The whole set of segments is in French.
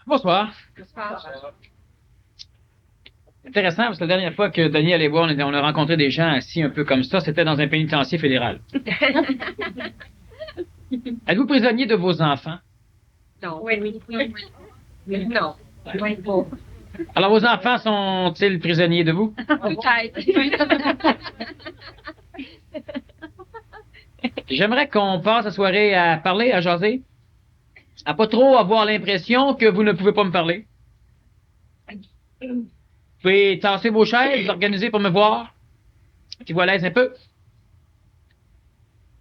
Bonsoir. Intéressant, parce que la dernière fois que Denis allait voir, on a rencontré des gens assis un peu comme ça, c'était dans un pénitencier fédéral. Êtes-vous prisonnier de vos enfants? Non. Oui, oui, oui. Non. Oui, bon. Alors, vos enfants sont-ils prisonniers de vous? Peut-être. J'aimerais qu'on passe la soirée à parler, à jaser, à pas trop avoir l'impression que vous ne pouvez pas me parler. Vous pouvez tasser vos chaises, vous organiser pour me voir, qui vous à l'aise un peu.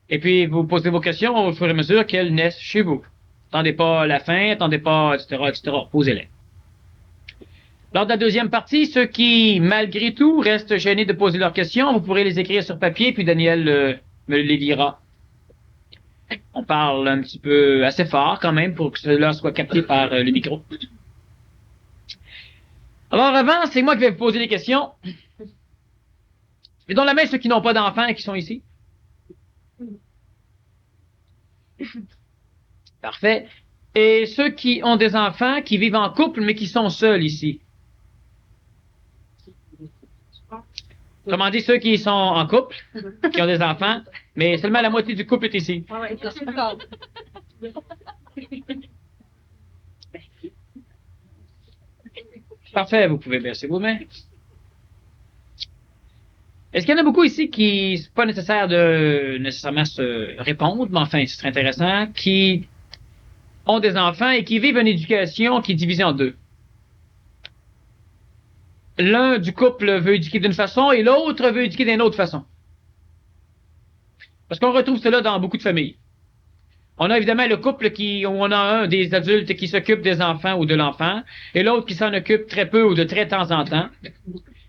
Et puis, vous posez vos questions au fur et à mesure qu'elles naissent chez vous. Attendez pas la fin, attendez pas, etc., etc. Posez-les. Lors de la deuxième partie, ceux qui, malgré tout, restent gênés de poser leurs questions, vous pourrez les écrire sur papier, puis Daniel me les lira. On parle un petit peu assez fort quand même pour que cela soit capté par le micro. Alors avant, c'est moi qui vais vous poser les questions. Et dans la main ceux qui n'ont pas d'enfants et qui sont ici. Parfait. Et ceux qui ont des enfants, qui vivent en couple, mais qui sont seuls ici. Comment dit ceux qui sont en couple, qui ont des enfants, mais seulement la moitié du couple est ici. Parfait, vous pouvez baisser vos mains. Est-ce qu'il y en a beaucoup ici qui, c'est pas nécessaire de nécessairement se répondre, mais enfin, c'est très intéressant, qui ont des enfants et qui vivent une éducation qui est divisée en deux. L'un du couple veut éduquer d'une façon et l'autre veut éduquer d'une autre façon. Parce qu'on retrouve cela dans beaucoup de familles. On a évidemment le couple où on a un des adultes qui s'occupe des enfants ou de l'enfant et l'autre qui s'en occupe très peu ou de très temps en temps.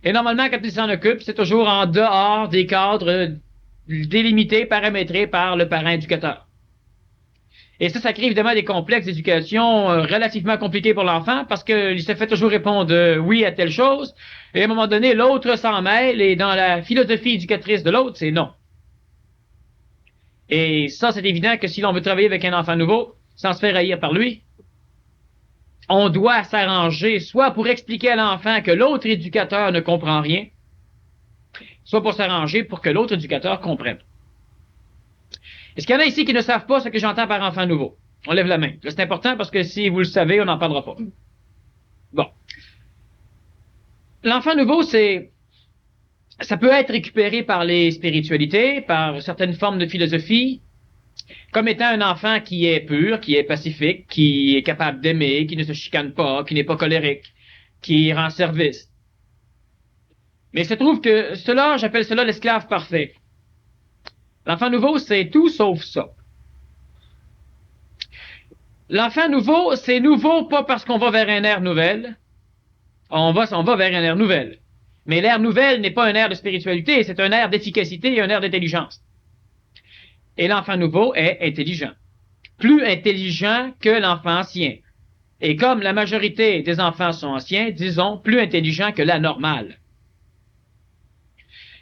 Et normalement, quand il s'en occupe, c'est toujours en dehors des cadres délimités, paramétrés par le parent éducateur. Et ça crée évidemment des complexes d'éducation relativement compliqués pour l'enfant parce qu'il se fait toujours répondre oui à telle chose. Et à un moment donné, l'autre s'en mêle et dans la philosophie éducatrice de l'autre, c'est non. Et ça, c'est évident que si l'on veut travailler avec un enfant nouveau, sans se faire haïr par lui, on doit s'arranger soit pour expliquer à l'enfant que l'autre éducateur ne comprend rien, soit pour s'arranger pour que l'autre éducateur comprenne. Est-ce qu'il y en a ici qui ne savent pas ce que j'entends par enfant nouveau? On lève la main. C'est important parce que si vous le savez, on n'en parlera pas. Bon. L'enfant nouveau, ça peut être récupéré par les spiritualités, par certaines formes de philosophie, comme étant un enfant qui est pur, qui est pacifique, qui est capable d'aimer, qui ne se chicane pas, qui n'est pas colérique, qui rend service. Mais il se trouve que j'appelle cela l'esclave parfait. L'enfant nouveau, c'est tout sauf ça. L'enfant nouveau, c'est nouveau pas parce qu'on va vers un ère nouvelle. On va vers un ère nouvelle. Mais l'ère nouvelle n'est pas un ère de spiritualité, c'est un ère d'efficacité et un ère d'intelligence. Et l'enfant nouveau est intelligent. Plus intelligent que l'enfant ancien. Et comme la majorité des enfants sont anciens, disons, plus intelligent que la normale.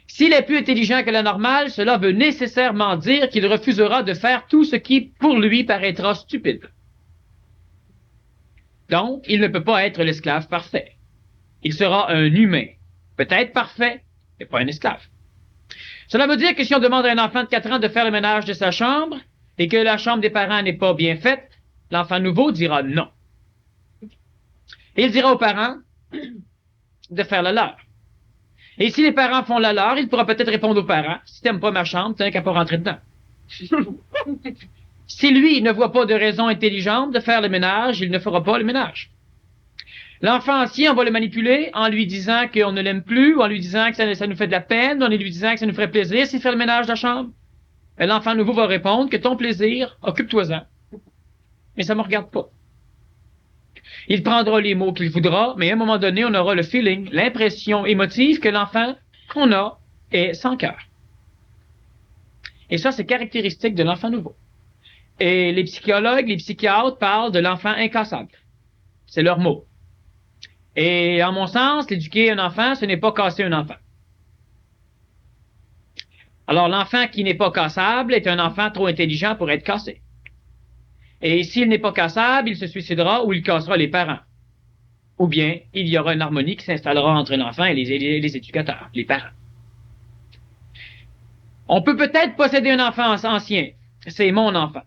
S'il est plus intelligent que la normale, cela veut nécessairement dire qu'il refusera de faire tout ce qui, pour lui, paraîtra stupide. Donc, il ne peut pas être l'esclave parfait. Il sera un humain. Peut-être parfait, mais pas un esclave. Cela veut dire que si on demande à un enfant de 4 ans de faire le ménage de sa chambre et que la chambre des parents n'est pas bien faite, l'enfant nouveau dira non. Et il dira aux parents de faire la leur. Et si les parents font la leur, il pourra peut-être répondre aux parents, si t'aimes pas ma chambre, t'as qu'à pas rentrer dedans. Si lui ne voit pas de raison intelligente de faire le ménage, il ne fera pas le ménage. L'enfant ancien, on va le manipuler en lui disant qu'on ne l'aime plus, ou en lui disant que ça nous fait de la peine, en lui disant que ça nous ferait plaisir s'il fait le ménage de la chambre. Et l'enfant nouveau va répondre que ton plaisir, occupe-toi-en. Mais ça me regarde pas. Il prendra les mots qu'il voudra, mais à un moment donné, on aura le feeling, l'impression émotive que l'enfant qu'on a est sans cœur. Et ça, c'est caractéristique de l'enfant nouveau. Et les psychologues, les psychiatres parlent de l'enfant incassable. C'est leur mot. Et en mon sens, l'éduquer un enfant, ce n'est pas casser un enfant. Alors, l'enfant qui n'est pas cassable est un enfant trop intelligent pour être cassé. Et s'il n'est pas cassable, il se suicidera ou il cassera les parents. Ou bien, il y aura une harmonie qui s'installera entre l'enfant et les éducateurs, les parents. On peut peut-être posséder un enfant ancien. C'est mon enfant.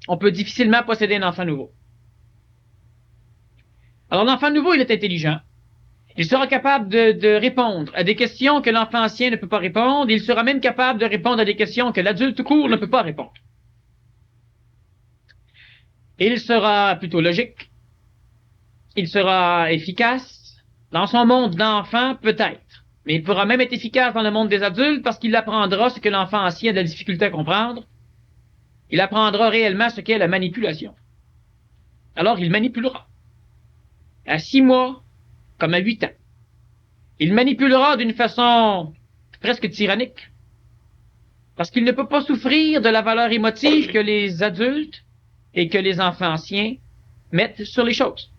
On peut difficilement posséder un enfant nouveau. Alors, l'enfant nouveau, il est intelligent. Il sera capable de répondre à des questions que l'enfant ancien ne peut pas répondre. Il sera même capable de répondre à des questions que l'adulte tout court ne peut pas répondre. Il sera plutôt logique. Il sera efficace. Dans son monde d'enfant, peut-être. Mais il pourra même être efficace dans le monde des adultes parce qu'il apprendra ce que l'enfant ancien a de la difficulté à comprendre. Il apprendra réellement ce qu'est la manipulation. Alors, il manipulera. À 6 mois, comme à 8 ans. Il manipulera d'une façon presque tyrannique. Parce qu'il ne peut pas souffrir de la valeur émotive que les adultes et que les enfants anciens mettent sur les choses.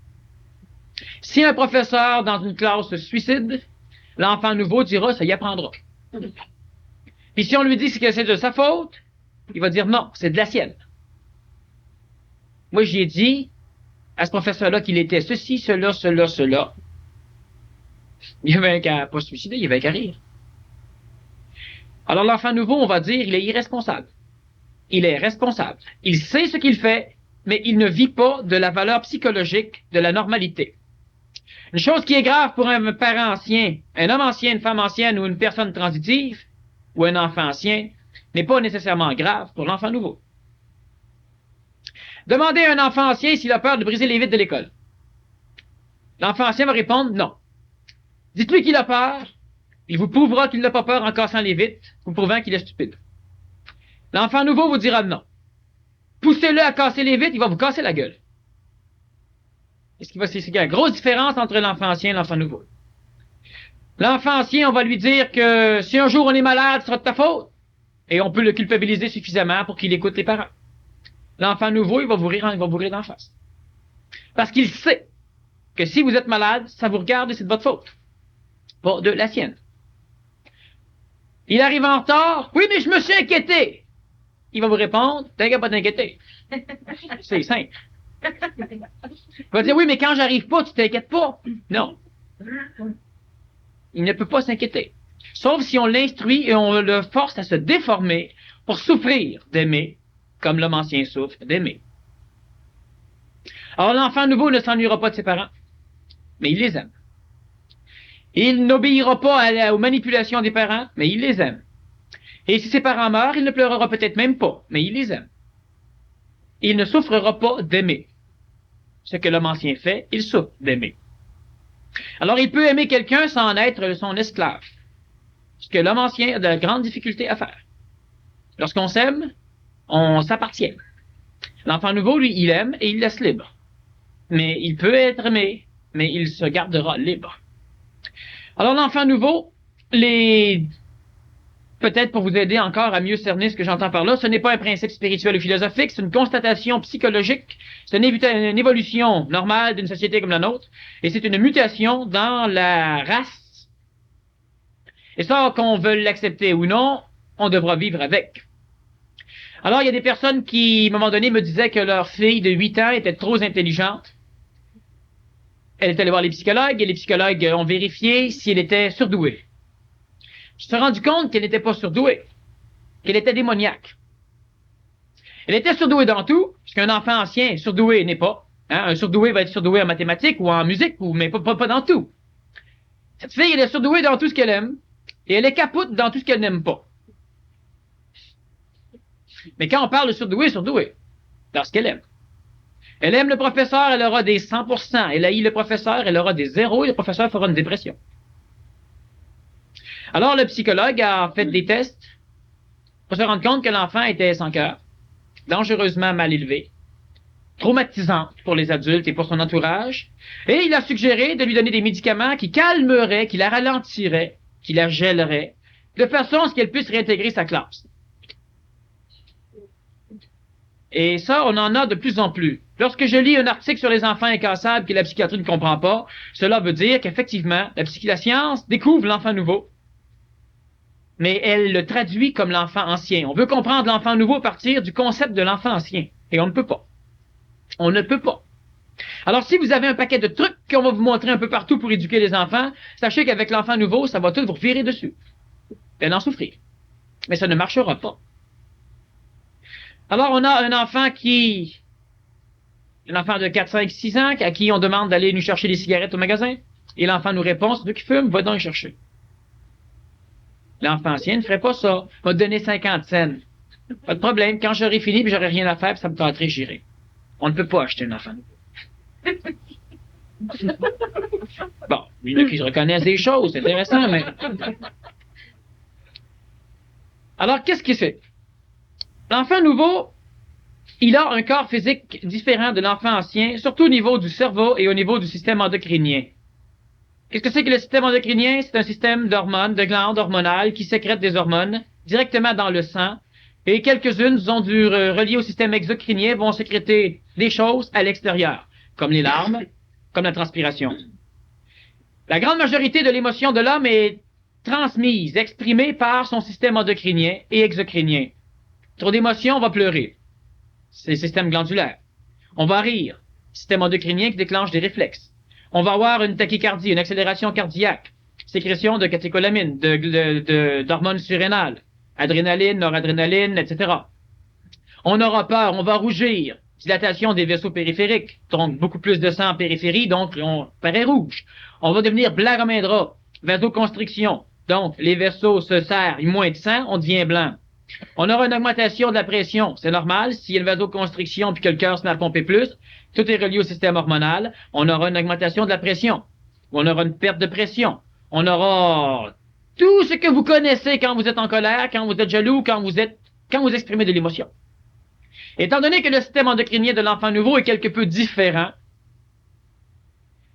Si un professeur dans une classe se suicide, l'enfant nouveau dira, ça y apprendra. Puis si on lui dit que c'est de sa faute, il va dire non, c'est de la sienne. Moi, j'y ai dit à ce professeur-là qu'il était ceci, cela, cela, cela. Il y avait qu'à pas se suicider, il y avait qu'à rire. Alors l'enfant nouveau, on va dire, il est irresponsable. Il est responsable. Il sait ce qu'il fait, mais il ne vit pas de la valeur psychologique de la normalité. Une chose qui est grave pour un parent ancien, un homme ancien, une femme ancienne ou une personne transitive, ou un enfant ancien, n'est pas nécessairement grave pour l'enfant nouveau. Demandez à un enfant ancien s'il a peur de briser les vitres de l'école. L'enfant ancien va répondre non. Dites-lui qu'il a peur, il vous prouvera qu'il n'a pas peur en cassant les vitres, vous prouvant qu'il est stupide. L'enfant nouveau vous dira non. Poussez-le à casser les vitres, il va vous casser la gueule. C'est qu'il y a une grosse différence entre l'enfant ancien et l'enfant nouveau. L'enfant ancien, on va lui dire que si un jour on est malade, ce sera de ta faute. Et on peut le culpabiliser suffisamment pour qu'il écoute les parents. L'enfant nouveau, il va vous rire d'en face. Parce qu'il sait que si vous êtes malade, ça vous regarde et c'est de votre faute. Pas de la sienne. Il arrive en retard. Oui, mais je me suis inquiété. Il va vous répondre, t'inquiète pas t'inquiéter. C'est simple. Il va dire, oui, mais quand j'arrive pas, tu t'inquiètes pas. Non. Il ne peut pas s'inquiéter. Sauf si on l'instruit et on le force à se déformer pour souffrir d'aimer, comme l'homme ancien souffre d'aimer. Alors l'enfant nouveau ne s'ennuiera pas de ses parents, mais il les aime. Il n'obéira pas aux manipulations des parents, mais il les aime. Et si ses parents meurent, il ne pleurera peut-être même pas, mais il les aime. Il ne souffrira pas d'aimer. Ce que l'homme ancien fait, il souffre d'aimer. Alors il peut aimer quelqu'un sans en être son esclave. Ce que l'homme ancien a de grandes difficultés à faire. Lorsqu'on s'aime, on s'appartient. L'enfant nouveau, lui, il aime et il laisse libre. Mais il peut être aimé, mais il se gardera libre. Alors l'enfant nouveau, peut-être pour vous aider encore à mieux cerner ce que j'entends par là, ce n'est pas un principe spirituel ou philosophique, c'est une constatation psychologique, c'est une évolution normale d'une société comme la nôtre, et c'est une mutation dans la race. Et ça, qu'on veuille l'accepter ou non, on devra vivre avec. Alors, il y a des personnes qui, à un moment donné, me disaient que leur fille de 8 ans était trop intelligente. Elle est allée voir les psychologues, et les psychologues ont vérifié si elle était surdouée. Je me suis rendu compte qu'elle n'était pas surdouée, qu'elle était démoniaque. Elle était surdouée dans tout, puisqu'un enfant ancien surdoué n'est pas. Hein? Un surdoué va être surdoué en mathématiques ou en musique, mais pas dans tout. Cette fille, elle est surdouée dans tout ce qu'elle aime, et elle est capote dans tout ce qu'elle n'aime pas. Mais quand on parle de surdoué, dans ce qu'elle aime. Elle aime le professeur, elle aura des 100%. Elle haït le professeur, elle aura des 0, et le professeur fera une dépression. Alors, le psychologue a fait des tests pour se rendre compte que l'enfant était sans cœur, dangereusement mal élevé, traumatisant pour les adultes et pour son entourage, et il a suggéré de lui donner des médicaments qui calmeraient, qui la ralentiraient, qui la gèleraient, de façon à ce qu'elle puisse réintégrer sa classe. Et ça, on en a de plus en plus. Lorsque je lis un article sur les enfants incassables que la psychiatrie ne comprend pas, cela veut dire qu'effectivement, la science découvre l'enfant nouveau, mais elle le traduit comme l'enfant ancien. On veut comprendre l'enfant nouveau à partir du concept de l'enfant ancien, et on ne peut pas. On ne peut pas. Alors, si vous avez un paquet de trucs qu'on va vous montrer un peu partout pour éduquer les enfants, sachez qu'avec l'enfant nouveau, ça va tout vous virer dessus. Et en souffrir. Mais ça ne marchera pas. Alors, on a un enfant de 4, 5, 6 ans, à qui on demande d'aller nous chercher des cigarettes au magasin. Et l'enfant nous répond, c'est toi qui fumes, va donc les chercher. L'enfant ancien ne ferait pas ça. Il va te donner 50 cents. Pas de problème. Quand j'aurai fini et j'aurai rien à faire, puis ça me tenterait, j'irai. On ne peut pas acheter un enfant. Bon, il y en a qui se reconnaissent des choses, c'est intéressant, mais... Alors, qu'est-ce qu'il fait? L'enfant nouveau, il a un corps physique différent de l'enfant ancien, surtout au niveau du cerveau et au niveau du système endocrinien. Qu'est-ce que c'est que le système endocrinien? C'est un système d'hormones, de glandes hormonales qui sécrètent des hormones directement dans le sang. Et quelques-unes sont reliées au système exocrinien, vont sécréter des choses à l'extérieur, comme les larmes, comme la transpiration. La grande majorité de l'émotion de l'homme est transmise, exprimée par son système endocrinien et exocrinien. Trop d'émotions, on va pleurer. C'est le système glandulaire. On va rire. Système endocrinien qui déclenche des réflexes. On va avoir une tachycardie, une accélération cardiaque, sécrétion de catécholamine, d'hormones surrénales, adrénaline, noradrénaline, etc. On aura peur, on va rougir, dilatation des vaisseaux périphériques, donc beaucoup plus de sang en périphérie, donc on paraît rouge. On va devenir blanc comme un drap, vasoconstriction, donc les vaisseaux se serrent, il y a moins de sang, on devient blanc. On aura une augmentation de la pression, c'est normal, s'il y a une vasoconstriction puis que le cœur se met à pomper plus, tout est relié au système hormonal, on aura une augmentation de la pression, on aura une perte de pression, on aura tout ce que vous connaissez quand vous êtes en colère, quand vous êtes jaloux, quand vous exprimez de l'émotion. Étant donné que le système endocrinien de l'enfant nouveau est quelque peu différent,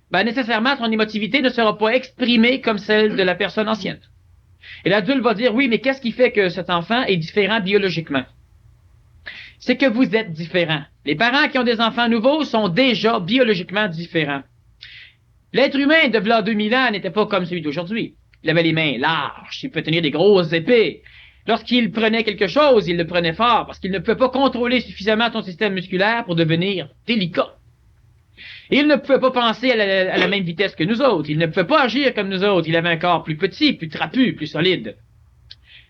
ben nécessairement son émotivité ne sera pas exprimée comme celle de la personne ancienne. Et l'adulte va dire, oui, mais qu'est-ce qui fait que cet enfant est différent biologiquement? C'est que vous êtes différent. Les parents qui ont des enfants nouveaux sont déjà biologiquement différents. L'être humain de v'là 2000 ans n'était pas comme celui d'aujourd'hui. Il avait les mains larges, il peut tenir des grosses épées. Lorsqu'il prenait quelque chose, il le prenait fort parce qu'il ne pouvait pas contrôler suffisamment son système musculaire pour devenir délicat. Et il ne pouvait pas penser à la même vitesse que nous autres. Il ne pouvait pas agir comme nous autres. Il avait un corps plus petit, plus trapu, plus solide.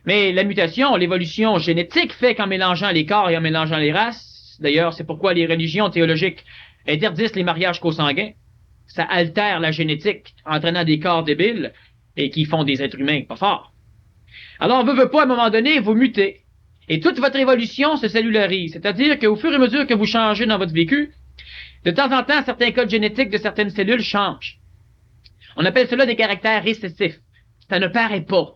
Mais la mutation, l'évolution génétique fait qu'en mélangeant les corps et en mélangeant les races, d'ailleurs, c'est pourquoi les religions théologiques interdisent les mariages consanguins. Ça altère la génétique, entraînant des corps débiles et qui font des êtres humains pas forts. Alors, on veut pas, à un moment donné, vous mutez. Et toute votre évolution se cellularise. C'est-à-dire qu'au fur et à mesure que vous changez dans votre vécu, de temps en temps, certains codes génétiques de certaines cellules changent. On appelle cela des caractères récessifs. Ça ne paraît pas.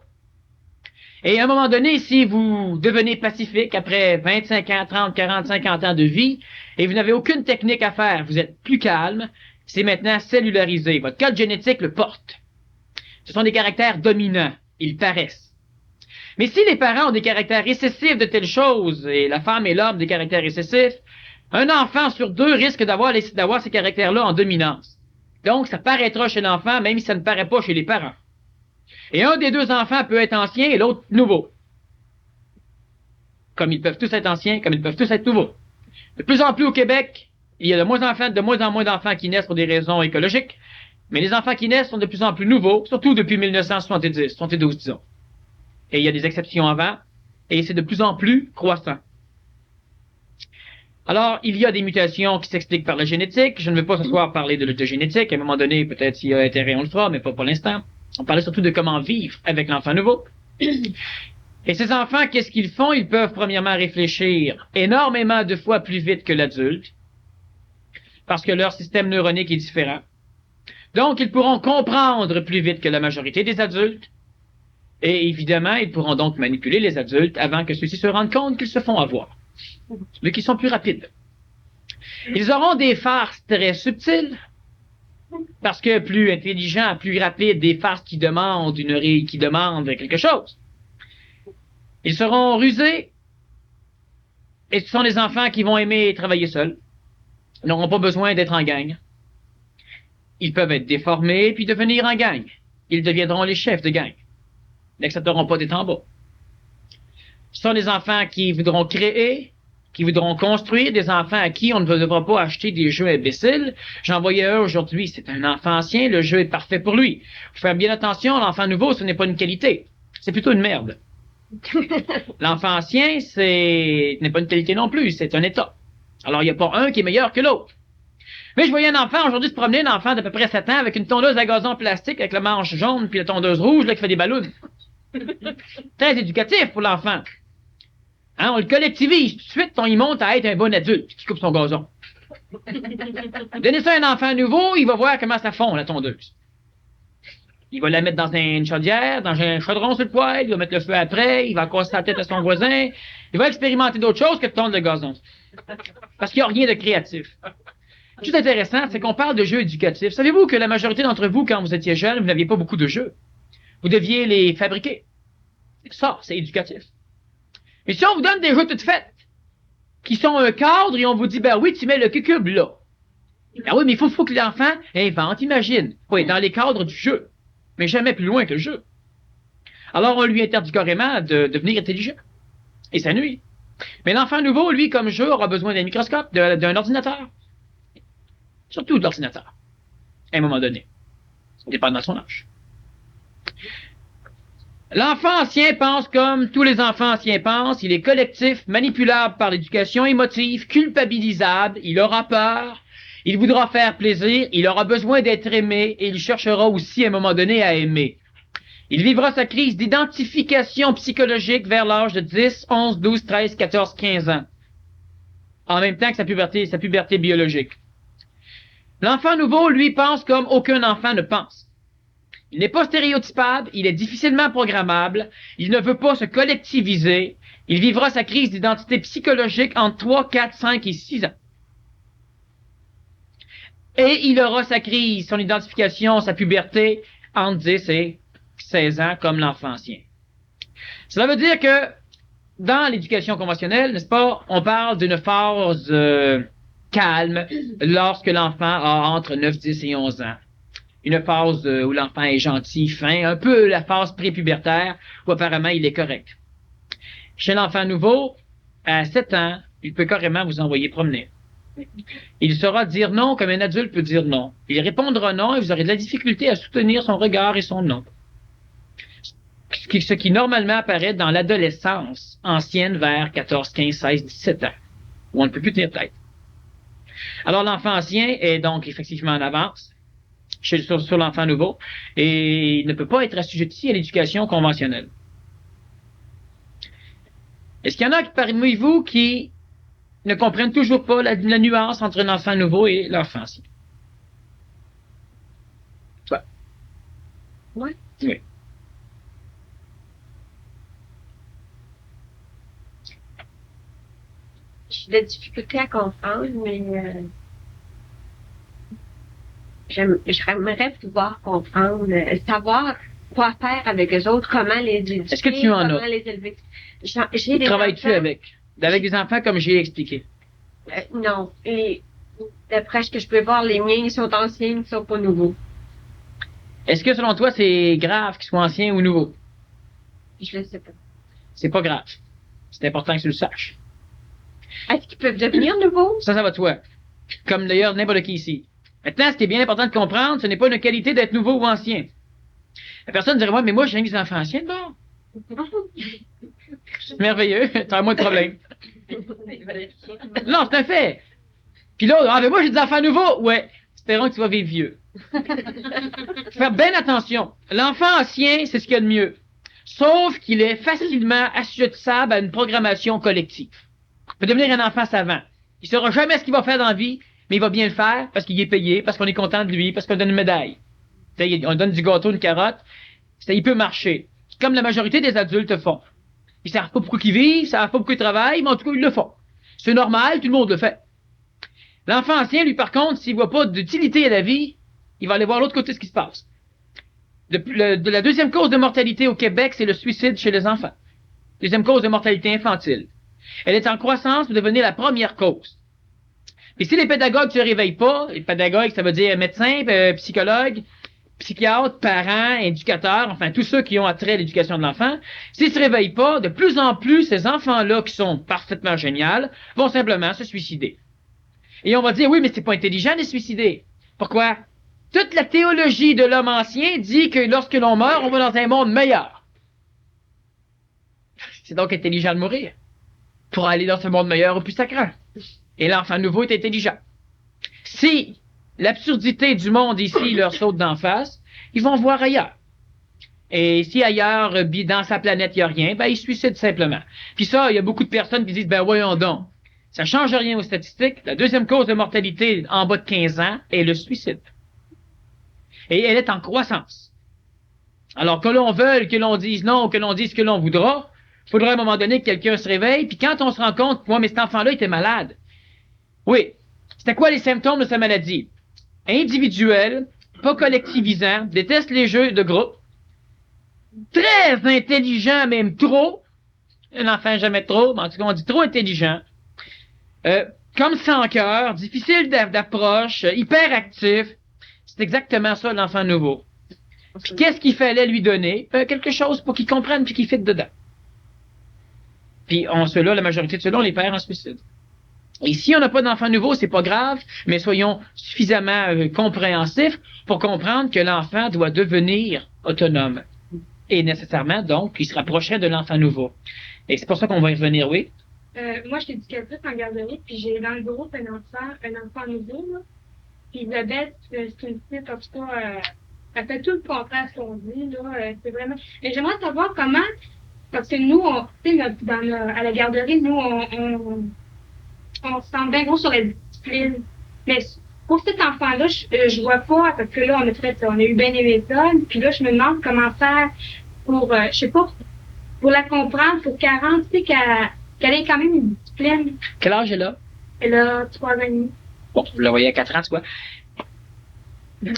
Et à un moment donné, si vous devenez pacifique après 25 ans, 30, 40, 50 ans de vie, et vous n'avez aucune technique à faire, vous êtes plus calme, c'est maintenant cellularisé. Votre code génétique le porte. Ce sont des caractères dominants. Ils paraissent. Mais si les parents ont des caractères récessifs de telles choses, et la femme et l'homme des caractères récessifs, un enfant sur deux risque d'avoir ces caractères-là en dominance. Donc, ça paraîtra chez l'enfant, même si ça ne paraît pas chez les parents. Et un des deux enfants peut être ancien et l'autre nouveau. Comme ils peuvent tous être anciens, comme ils peuvent tous être nouveaux. De plus en plus au Québec, il y a de moins en moins d'enfants qui naissent pour des raisons écologiques, mais les enfants qui naissent sont de plus en plus nouveaux, surtout depuis 1970, 72 disons. Et il y a des exceptions avant, et c'est de plus en plus croissant. Alors, il y a des mutations qui s'expliquent par la génétique. Je ne veux pas ce soir parler de génétique. À un moment donné, peut-être s'il y a intérêt, on le fera, mais pas pour l'instant. On parlait surtout de comment vivre avec l'enfant nouveau. Et ces enfants, qu'est-ce qu'ils font? Ils peuvent premièrement réfléchir énormément de fois plus vite que l'adulte, parce que leur système neuronique est différent. Donc, ils pourront comprendre plus vite que la majorité des adultes. Et évidemment, ils pourront donc manipuler les adultes avant que ceux-ci se rendent compte qu'ils se font avoir. Mais qui sont plus rapides. Ils auront des farces très subtiles, parce que plus intelligents, plus rapides, des farces qui demandent quelque chose. Ils seront rusés, et ce sont des enfants qui vont aimer travailler seuls. Ils n'auront pas besoin d'être en gang. Ils peuvent être déformés, puis devenir en gang. Ils deviendront les chefs de gang. Ils n'accepteront pas d'être en bas. Ce sont des enfants qui voudront créer, qui voudront construire des enfants à qui on ne devra pas acheter des jeux imbéciles. J'en voyais un aujourd'hui, c'est un enfant ancien, le jeu est parfait pour lui. Faut faire bien attention, l'enfant nouveau, ce n'est pas une qualité, c'est plutôt une merde. L'enfant ancien, ce n'est pas une qualité non plus, c'est un état. Alors, il n'y a pas un qui est meilleur que l'autre. Mais je voyais un enfant aujourd'hui se promener, un enfant d'à peu près 7 ans, avec une tondeuse à gazon plastique, avec la manche jaune, puis la tondeuse rouge, là, qui fait des ballons. Très éducatif pour l'enfant. Hein, on le collectivise. Tout de suite, on y monte à être un bon adulte qui coupe son gazon. Donnez ça à un enfant nouveau, il va voir comment ça fond, la tondeuse. Il va la mettre dans une chaudière, dans un chaudron sur le poêle, il va mettre le feu après, il va casser la tête à son voisin. Il va expérimenter d'autres choses que de tondre le gazon. Parce qu'il n'y a rien de créatif. Tout intéressant, c'est qu'on parle de jeux éducatifs. Savez-vous que la majorité d'entre vous, quand vous étiez jeune, vous n'aviez pas beaucoup de jeux. Vous deviez les fabriquer. Ça, c'est éducatif. Mais si on vous donne des jeux toutes faits, qui sont un cadre, et on vous dit, ben oui, tu mets le cube là. Ben oui, mais il faut que l'enfant invente, imagine. Oui, dans les cadres du jeu. Mais jamais plus loin que le jeu. Alors, on lui interdit carrément de devenir intelligent. Et ça nuit. Mais l'enfant nouveau, lui, comme jeu, aura besoin d'un microscope, d'un ordinateur. Surtout de l'ordinateur. À un moment donné. Ça dépend de son âge. L'enfant ancien pense comme tous les enfants anciens pensent. Il est collectif, manipulable par l'éducation émotive, culpabilisable. Il aura peur. Il voudra faire plaisir. Il aura besoin d'être aimé et il cherchera aussi à un moment donné à aimer. Il vivra sa crise d'identification psychologique vers l'âge de 10, 11, 12, 13, 14, 15 ans. En même temps que sa puberté biologique. L'enfant nouveau, lui, pense comme aucun enfant ne pense. Il n'est pas stéréotypable, il est difficilement programmable, il ne veut pas se collectiviser, il vivra sa crise d'identité psychologique entre 3, 4, 5 et 6 ans. Et il aura sa crise, son identification, sa puberté entre 10 et 16 ans comme l'enfant ancien. Cela veut dire que dans l'éducation conventionnelle, n'est-ce pas, on parle d'une phase calme lorsque l'enfant a entre 9, 10 et 11 ans. Une phase où l'enfant est gentil, fin, un peu la phase prépubertaire où apparemment il est correct. Chez l'enfant nouveau, à 7 ans, il peut carrément vous envoyer promener. Il saura dire non comme un adulte peut dire non. Il répondra non et vous aurez de la difficulté à soutenir son regard et son non. Ce qui normalement apparaît dans l'adolescence ancienne vers 14, 15, 16, 17 ans, où on ne peut plus tenir tête. Alors l'enfant ancien est donc effectivement en avance sur l'enfant nouveau et il ne peut pas être assujetti à l'éducation conventionnelle. Est-ce qu'il y en a parmi vous qui ne comprennent toujours pas la nuance entre un enfant nouveau et l'enfant ancien? Toi? Oui. Oui. J'ai de la difficulté à comprendre, mais j'aimerais pouvoir comprendre, savoir quoi faire avec eux autres, comment les éduquer, est-ce que tu en comment as? les élever. J'ai des Travailles-tu enfants, avec des enfants comme j'ai expliqué? non. Et d'après ce que je peux voir, les miens, ils sont anciens, ils ne sont pas nouveaux. Est-ce que selon toi, c'est grave qu'ils soient anciens ou nouveaux? Je ne sais pas. C'est pas grave. C'est important que tu le saches. Est-ce qu'ils peuvent devenir nouveaux? Ça va de toi. Comme d'ailleurs n'importe qui ici. Maintenant, ce qui est bien important de comprendre, ce n'est pas une qualité d'être nouveau ou ancien. La personne dirait, ouais, mais moi, j'ai des enfants anciens, bon. C'est merveilleux, t'as moins de problème. Non, c'est un fait. Puis l'autre, ah, mais moi, j'ai des enfants nouveaux. Ouais, espérons que tu vas vivre vieux. Faire bien attention. L'enfant ancien, c'est ce qu'il y a de mieux. Sauf qu'il est facilement assujettissable à une programmation collective. Il peut devenir un enfant savant. Il ne saura jamais ce qu'il va faire dans la vie, mais il va bien le faire parce qu'il est payé, parce qu'on est content de lui, parce qu'on donne une médaille. On donne du gâteau, une carotte. Il peut marcher. Comme la majorité des adultes font. Ils ne savent pas pourquoi ils vivent, ils ne savent pas pourquoi ils travaillent, mais en tout cas, ils le font. C'est normal, tout le monde le fait. L'enfant ancien, lui, par contre, s'il ne voit pas d'utilité à la vie, il va aller voir l'autre côté ce qui se passe. La deuxième cause de mortalité au Québec, c'est le suicide chez les enfants. Deuxième cause de mortalité infantile. Elle est en croissance pour devenir la première cause. Et si les pédagogues ne se réveillent pas, les pédagogues, ça veut dire médecins, psychologues, psychiatres, parents, éducateurs, enfin tous ceux qui ont attrait à l'éducation de l'enfant, s'ils ne se réveillent pas, de plus en plus, ces enfants-là qui sont parfaitement géniaux vont simplement se suicider. Et on va dire, oui, mais c'est pas intelligent de se suicider. Pourquoi? Toute la théologie de l'homme ancien dit que lorsque l'on meurt, on va dans un monde meilleur. C'est donc intelligent de mourir pour aller dans ce monde meilleur au plus sacré. Et l'enfant nouveau est intelligent. Si l'absurdité du monde ici leur saute d'en face, ils vont voir ailleurs. Et si ailleurs, dans sa planète, il n'y a rien, ben ils se suicident simplement. Puis ça, il y a beaucoup de personnes qui disent, ben voyons donc, ça change rien aux statistiques. La deuxième cause de mortalité en bas de 15 ans est le suicide. Et elle est en croissance. Alors que l'on veuille, que l'on dise non, que l'on dise ce que l'on voudra, il faudra à un moment donné que quelqu'un se réveille, puis quand on se rend compte, moi, mais cet enfant-là était malade. Oui. C'était quoi les symptômes de sa maladie? Individuel, pas collectivisant, déteste les jeux de groupe, très intelligent, même trop. Un enfant jamais trop, mais en tout cas, on dit trop intelligent. Comme sans cœur, difficile d'approche, hyperactif. C'est exactement ça, l'enfant nouveau. Puis qu'est-ce qu'il fallait lui donner? Quelque chose pour qu'il comprenne puis qu'il fitte dedans. Puis ceux-là, la majorité de ceux-là, on les perd en suicide. Et si on n'a pas d'enfant nouveau, c'est pas grave, mais soyons suffisamment compréhensifs pour comprendre que l'enfant doit devenir autonome. Et nécessairement, donc, il se rapprocherait de l'enfant nouveau. Et c'est pour ça qu'on va y revenir, oui. Moi, je suis éducatrice en garderie, puis j'ai dans le bureau un enfant nouveau, là. Puis Isabelle, c'est une petite, en tout cas, elle fait tout le contraire à ce qu'on dit, là. C'est vraiment. Et j'aimerais savoir comment, parce que nous, tu sais, à la garderie, nous, on se sent bien gros sur la discipline. Mais pour cet enfant-là, je vois pas, parce que là, on a eu bien des méthodes, puis là, je me demande comment faire pour, je sais pas, pour la comprendre, pour qu'elle rentre, tu sais, qu'elle ait quand même une discipline. Quel âge elle a? Elle a 3 ans et demi. Bon, vous la voyez à 4 ans, tu vois.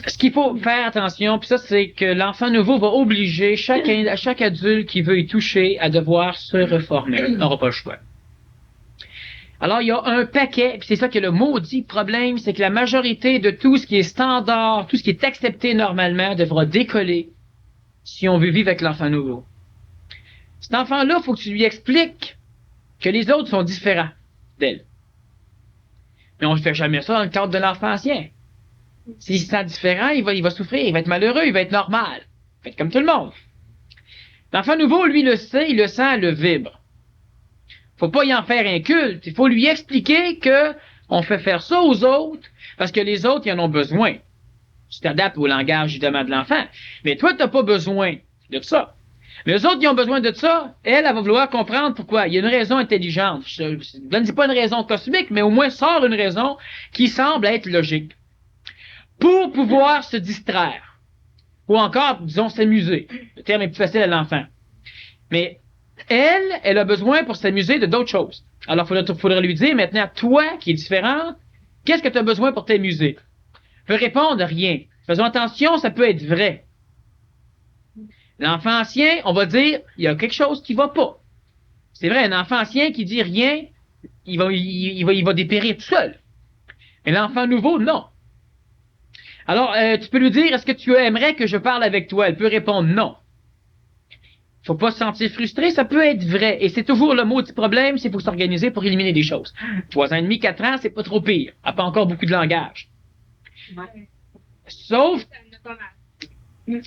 Ce qu'il faut faire attention, puis ça, c'est que l'enfant nouveau va obliger chaque adulte qui veut y toucher à devoir se reformer. Il n'aura pas le choix. Alors, il y a un paquet, puis c'est ça qui est le maudit problème, c'est que la majorité de tout ce qui est standard, tout ce qui est accepté normalement, devra décoller si on veut vivre avec l'enfant nouveau. Cet enfant-là, il faut que tu lui expliques que les autres sont différents d'elle. Mais on ne fait jamais ça dans le cadre de l'enfant ancien. S'il se sent différent, il va souffrir, il va être malheureux, il va être normal. Il va être comme tout le monde. L'enfant nouveau, lui, le sait, il le sent, il le vibre. Faut pas y en faire un culte. Il faut lui expliquer que on fait faire ça aux autres parce que les autres, ils en ont besoin. Tu t'adaptes au langage, évidemment, de l'enfant. Mais toi, tu n'as pas besoin de ça. Mais les autres, ils ont besoin de ça. Elle va vouloir comprendre pourquoi. Il y a une raison intelligente. Je ne dis pas une raison cosmique, mais au moins sort une raison qui semble être logique. Pour pouvoir se distraire. Ou encore, disons, s'amuser. Le terme est plus facile à l'enfant. Mais elle a besoin pour s'amuser de d'autres choses. Alors, il faudrait lui dire, maintenant, toi, qui es différente, qu'est-ce que tu as besoin pour t'amuser? Peut répondre rien. Faisons attention, ça peut être vrai. L'enfant ancien, on va dire, il y a quelque chose qui va pas. C'est vrai, un enfant ancien qui dit rien, il va dépérir tout seul. Mais l'enfant nouveau, non. Alors, tu peux lui dire, est-ce que tu aimerais que je parle avec toi? Elle peut répondre non. Faut pas se sentir frustré, ça peut être vrai. Et c'est toujours le maudit problème, c'est pour s'organiser pour éliminer des choses. 3 ans et demi, 4 ans, c'est pas trop pire. Elle n'a pas encore beaucoup de langage. Ouais. Sauf, Elle en a pas mal.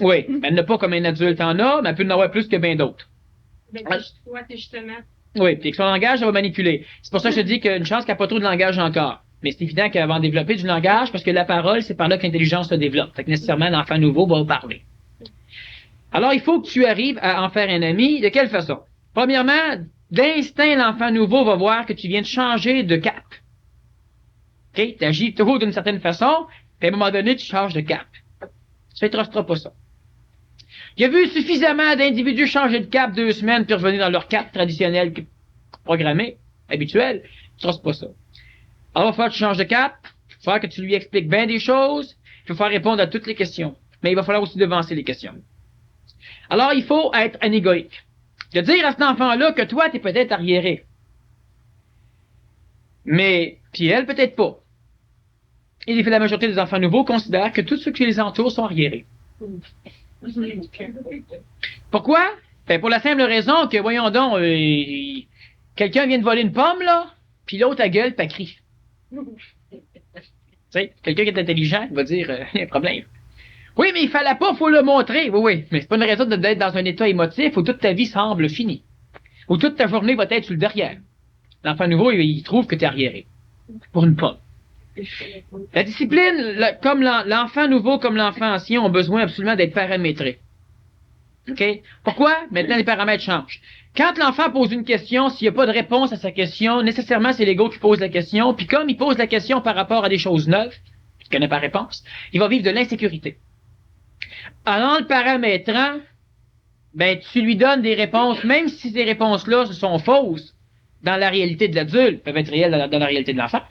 oui, elle n'a pas comme un adulte en a, mais elle peut en avoir plus que bien d'autres. Ben, ouais, c'est justement. Oui, puis que son langage, elle va manipuler. C'est pour ça que je te dis qu'il y a une chance qu'elle n'a pas trop de langage encore. Mais c'est évident qu'elle va en développer du langage parce que la parole, c'est par là que l'intelligence se développe. Fait que nécessairement, l'enfant nouveau va parler. Alors, il faut que tu arrives à en faire un ami. De quelle façon? Premièrement, d'instinct, l'enfant nouveau va voir que tu viens de changer de cap. OK? Tu agis toujours d'une certaine façon, puis à un moment donné, tu changes de cap. Tu ne trusteras pas ça. Il a vu suffisamment d'individus changer de cap 2 semaines puis revenir dans leur cap traditionnel programmé, habituel. Tu ne trustes pas ça. Alors, il va falloir que tu changes de cap. Il va falloir que tu lui expliques bien des choses. Il va falloir répondre à toutes les questions. Mais il va falloir aussi devancer les questions. Alors, il faut être anégoïque. De dire à cet enfant-là que toi, tu es peut-être arriéré. Mais, puis elle, peut-être pas. Et la majorité des enfants nouveaux considèrent que tous ceux qui les entourent sont arriérés. Pourquoi? Ben, pour la simple raison que, voyons donc, quelqu'un vient de voler une pomme, là, puis l'autre, elle gueule, puis elle crie. Tu sais, quelqu'un qui est intelligent, il va dire, il y a un problème. Oui, mais il fallait pas, faut le montrer. Oui, oui, mais c'est pas une raison d'être dans un état émotif où toute ta vie semble finie. Où toute ta journée va être sur le derrière. L'enfant nouveau, il trouve que t'es arriéré. Pour une pomme. La discipline, comme l'enfant nouveau comme l'enfant ancien, ont besoin absolument d'être paramétrés. OK? Pourquoi? Maintenant, les paramètres changent. Quand l'enfant pose une question, s'il n'y a pas de réponse à sa question, nécessairement, c'est l'ego qui pose la question. Puis comme il pose la question par rapport à des choses neuves, qui ne connaît pas réponse, il va vivre de l'insécurité. En le paramétrant, ben, tu lui donnes des réponses, même si ces réponses-là sont fausses dans la réalité de l'adulte, peuvent être réelles dans la réalité de l'enfant.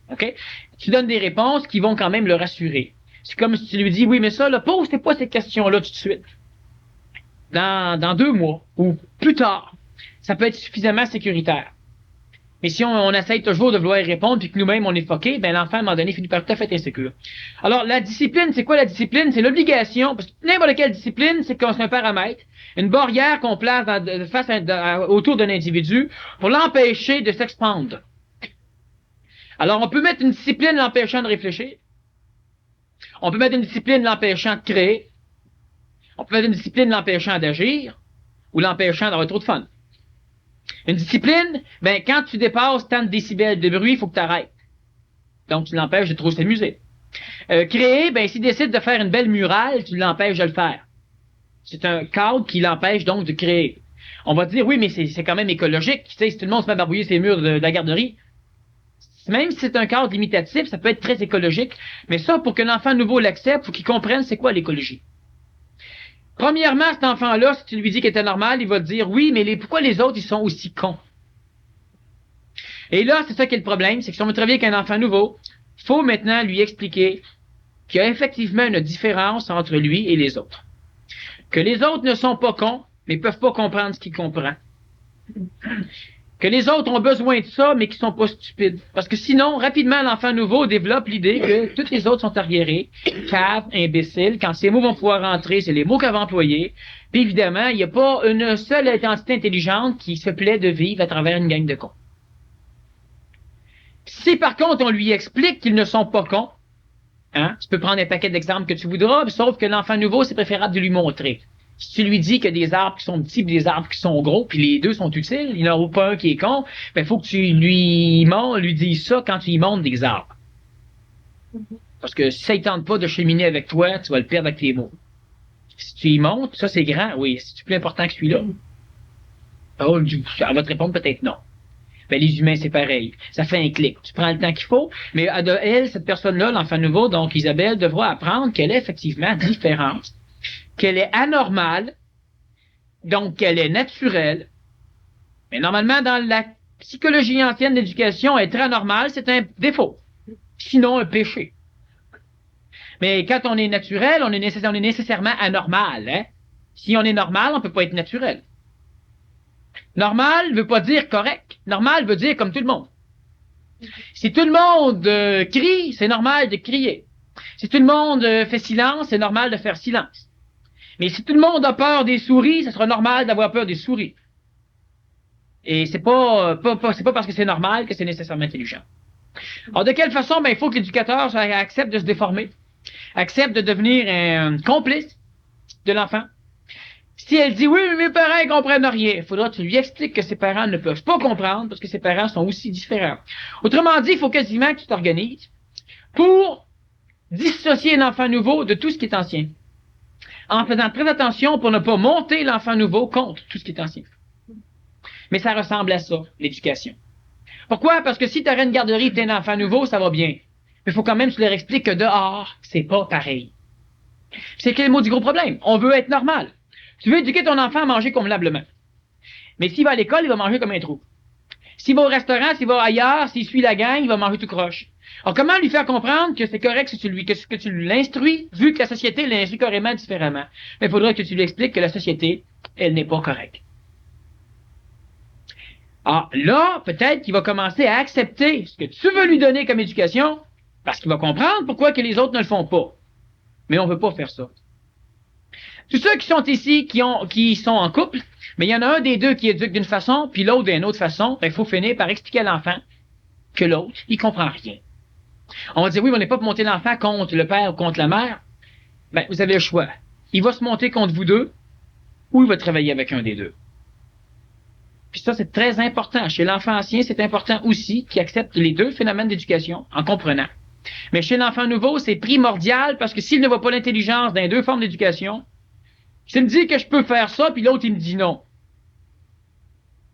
OK? Tu donnes des réponses qui vont quand même le rassurer. C'est comme si tu lui dis, oui, mais ça, là, pose-toi pas ces questions-là tout de suite. Dans 2 mois, ou plus tard, ça peut être suffisamment sécuritaire. Mais si on essaye toujours de vouloir y répondre, puis que nous-mêmes on est foqué, ben l'enfant, à un moment donné, finit par tout à fait insécure. Alors, la discipline, c'est quoi la discipline? C'est l'obligation, parce que n'importe quelle discipline, c'est un paramètre, une barrière qu'on place autour d'un individu pour l'empêcher de s'expandre. Alors, on peut mettre une discipline l'empêchant de réfléchir. On peut mettre une discipline l'empêchant de créer. On peut mettre une discipline l'empêchant d'agir ou l'empêchant d'avoir trop de fun. Une discipline, ben, quand tu dépasses tant de décibels de bruit, il faut que tu arrêtes. Donc, tu l'empêches de trop s'amuser. Créer, ben, s'il décide de faire une belle murale, tu l'empêches de le faire. C'est un cadre qui l'empêche donc de créer. On va dire, oui, mais c'est quand même écologique. Tu sais, si tout le monde se met à barbouiller ses murs de la garderie, même si c'est un cadre limitatif, ça peut être très écologique. Mais ça, pour que l'enfant nouveau l'accepte, il faut qu'il comprenne c'est quoi l'écologie. Premièrement, cet enfant-là, si tu lui dis qu'il était normal, il va te dire, oui, mais pourquoi les autres, ils sont aussi cons? Et là, c'est ça qui est le problème, c'est que si on veut travailler avec un enfant nouveau, il faut maintenant lui expliquer qu'il y a effectivement une différence entre lui et les autres. Que les autres ne sont pas cons, mais peuvent pas comprendre ce qu'il comprend. Que les autres ont besoin de ça, mais qu'ils sont pas stupides. Parce que sinon, rapidement, l'enfant nouveau développe l'idée que tous les autres sont arriérés, caves, imbéciles. Quand ces mots vont pouvoir rentrer, c'est les mots qu'elle va employer. Puis évidemment, il n'y a pas une seule entité intelligente qui se plaît de vivre à travers une gang de cons. Si par contre, on lui explique qu'ils ne sont pas cons, hein, tu peux prendre un paquet d'exemples que tu voudras, sauf que l'enfant nouveau, c'est préférable de lui montrer. Si tu lui dis qu'il y a des arbres qui sont petits et des arbres qui sont gros, puis les deux sont utiles, il n'y en a pas un qui est con, ben faut que tu lui dises ça quand tu y montes des arbres. Parce que si ça ne tente pas de cheminer avec toi, tu vas le perdre avec tes mots. Si tu y montes, ça c'est grand, oui, c'est plus important que celui-là. Oh, elle va te répondre peut-être non. Ben, les humains, c'est pareil. Ça fait un clic. Tu prends le temps qu'il faut, mais elle, cette personne-là, l'enfant nouveau, donc Isabelle, devra apprendre qu'elle est effectivement différente, qu'elle est anormale, donc qu'elle est naturelle. Mais normalement, dans la psychologie ancienne de l'éducation, être anormal, c'est un défaut. Sinon, un péché. Mais quand on est naturel, on est nécessairement anormal. Hein? Si on est normal, on peut pas être naturel. Normal veut pas dire correct. Normal veut dire comme tout le monde. Si tout le monde crie, c'est normal de crier. Si tout le monde fait silence, c'est normal de faire silence. Mais si tout le monde a peur des souris, ça sera normal d'avoir peur des souris. Et c'est pas parce que c'est normal que c'est nécessairement intelligent. Alors, de quelle façon? Ben, il faut que l'éducateur accepte de se déformer, accepte de devenir un complice de l'enfant. Si elle dit oui, mais mes parents ne comprennent rien, il faudra que tu lui expliques que ses parents ne peuvent pas comprendre parce que ses parents sont aussi différents. Autrement dit, il faut quasiment que tu t'organises pour dissocier l'enfant nouveau de tout ce qui est ancien. En faisant très attention pour ne pas monter l'enfant nouveau contre tout ce qui est ancien. Mais ça ressemble à ça, l'éducation. Pourquoi? Parce que si tu aurais une garderie et tu es un enfant nouveau, ça va bien. Mais il faut quand même que tu leur expliques que dehors, c'est pas pareil. C'est quel mot du gros problème? On veut être normal. Tu veux éduquer ton enfant à manger convenablement. Mais s'il va à l'école, il va manger comme un trou. S'il va au restaurant, s'il va ailleurs, s'il suit la gang, il va manger tout croche. Alors, comment lui faire comprendre que c'est correct que tu l'instruis, vu que la société l'instruit carrément différemment? Mais il faudra que tu lui expliques que la société, elle n'est pas correcte. Alors, là, peut-être qu'il va commencer à accepter ce que tu veux lui donner comme éducation, parce qu'il va comprendre pourquoi que les autres ne le font pas. Mais on ne veut pas faire ça. Tous ceux qui sont ici, qui sont en couple, mais il y en a un des deux qui éduque d'une façon, puis l'autre d'une autre façon, ben, il faut finir par expliquer à l'enfant que l'autre, il comprend rien. On va dire, oui, mais on n'est pas pour monter l'enfant contre le père ou contre la mère. Ben, vous avez le choix. Il va se monter contre vous deux, ou il va travailler avec un des deux. Puis ça, c'est très important. Chez l'enfant ancien, c'est important aussi qu'il accepte les deux phénomènes d'éducation en comprenant. Mais chez l'enfant nouveau, c'est primordial parce que s'il ne voit pas l'intelligence dans les deux formes d'éducation, s'il me dit que je peux faire ça, puis l'autre, il me dit non.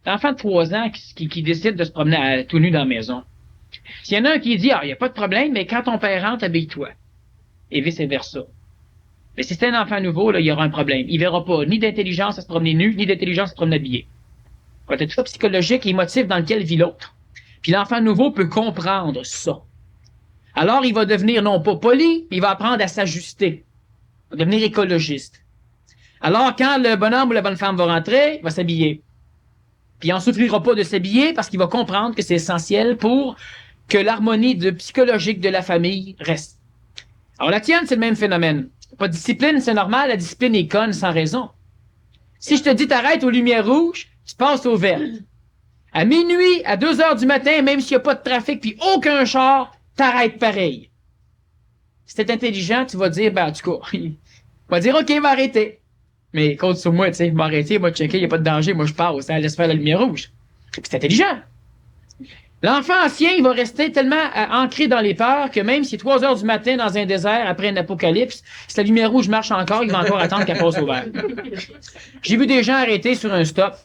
L'enfant de 3 ans qui décide de se promener tout nu dans la maison. S'il y en a un qui dit, il n'y a pas de problème, mais quand ton père rentre, habille-toi. Et vice-versa. Mais si c'est un enfant nouveau, là, il y aura un problème. Il verra pas ni d'intelligence à se promener nu, ni d'intelligence à se promener habillé. C'est tout ça psychologique et émotif dans lequel vit l'autre. Puis l'enfant nouveau peut comprendre ça. Alors, il va devenir non pas poli, il va apprendre à s'ajuster. Il va devenir écologiste. Alors, quand le bonhomme ou la bonne femme va rentrer, il va s'habiller. Puis il n'en souffrira pas de s'habiller parce qu'il va comprendre que c'est essentiel pour que l'harmonie psychologique de la famille reste. Alors, la tienne, c'est le même phénomène. Pas de discipline, c'est normal, la discipline est conne sans raison. Si je te dis t'arrêtes aux lumières rouges, tu passes aux vertes. À minuit, à 2 heures du matin, même s'il n'y a pas de trafic puis aucun char, t'arrêtes pareil. Si t'es intelligent, tu vas dire, en tout cas, il va dire, OK, il va arrêter. Mais compte sur moi, tu sais, il va arrêter, il va checker, il n'y a pas de danger, moi je passe, hein, laisse faire la lumière rouge. C'est intelligent. L'enfant ancien, il va rester tellement ancré dans les peurs que même si 3 heures du matin dans un désert après un apocalypse, si la lumière rouge marche encore, il va encore attendre qu'elle passe au vert. J'ai vu des gens arrêtés sur un stop.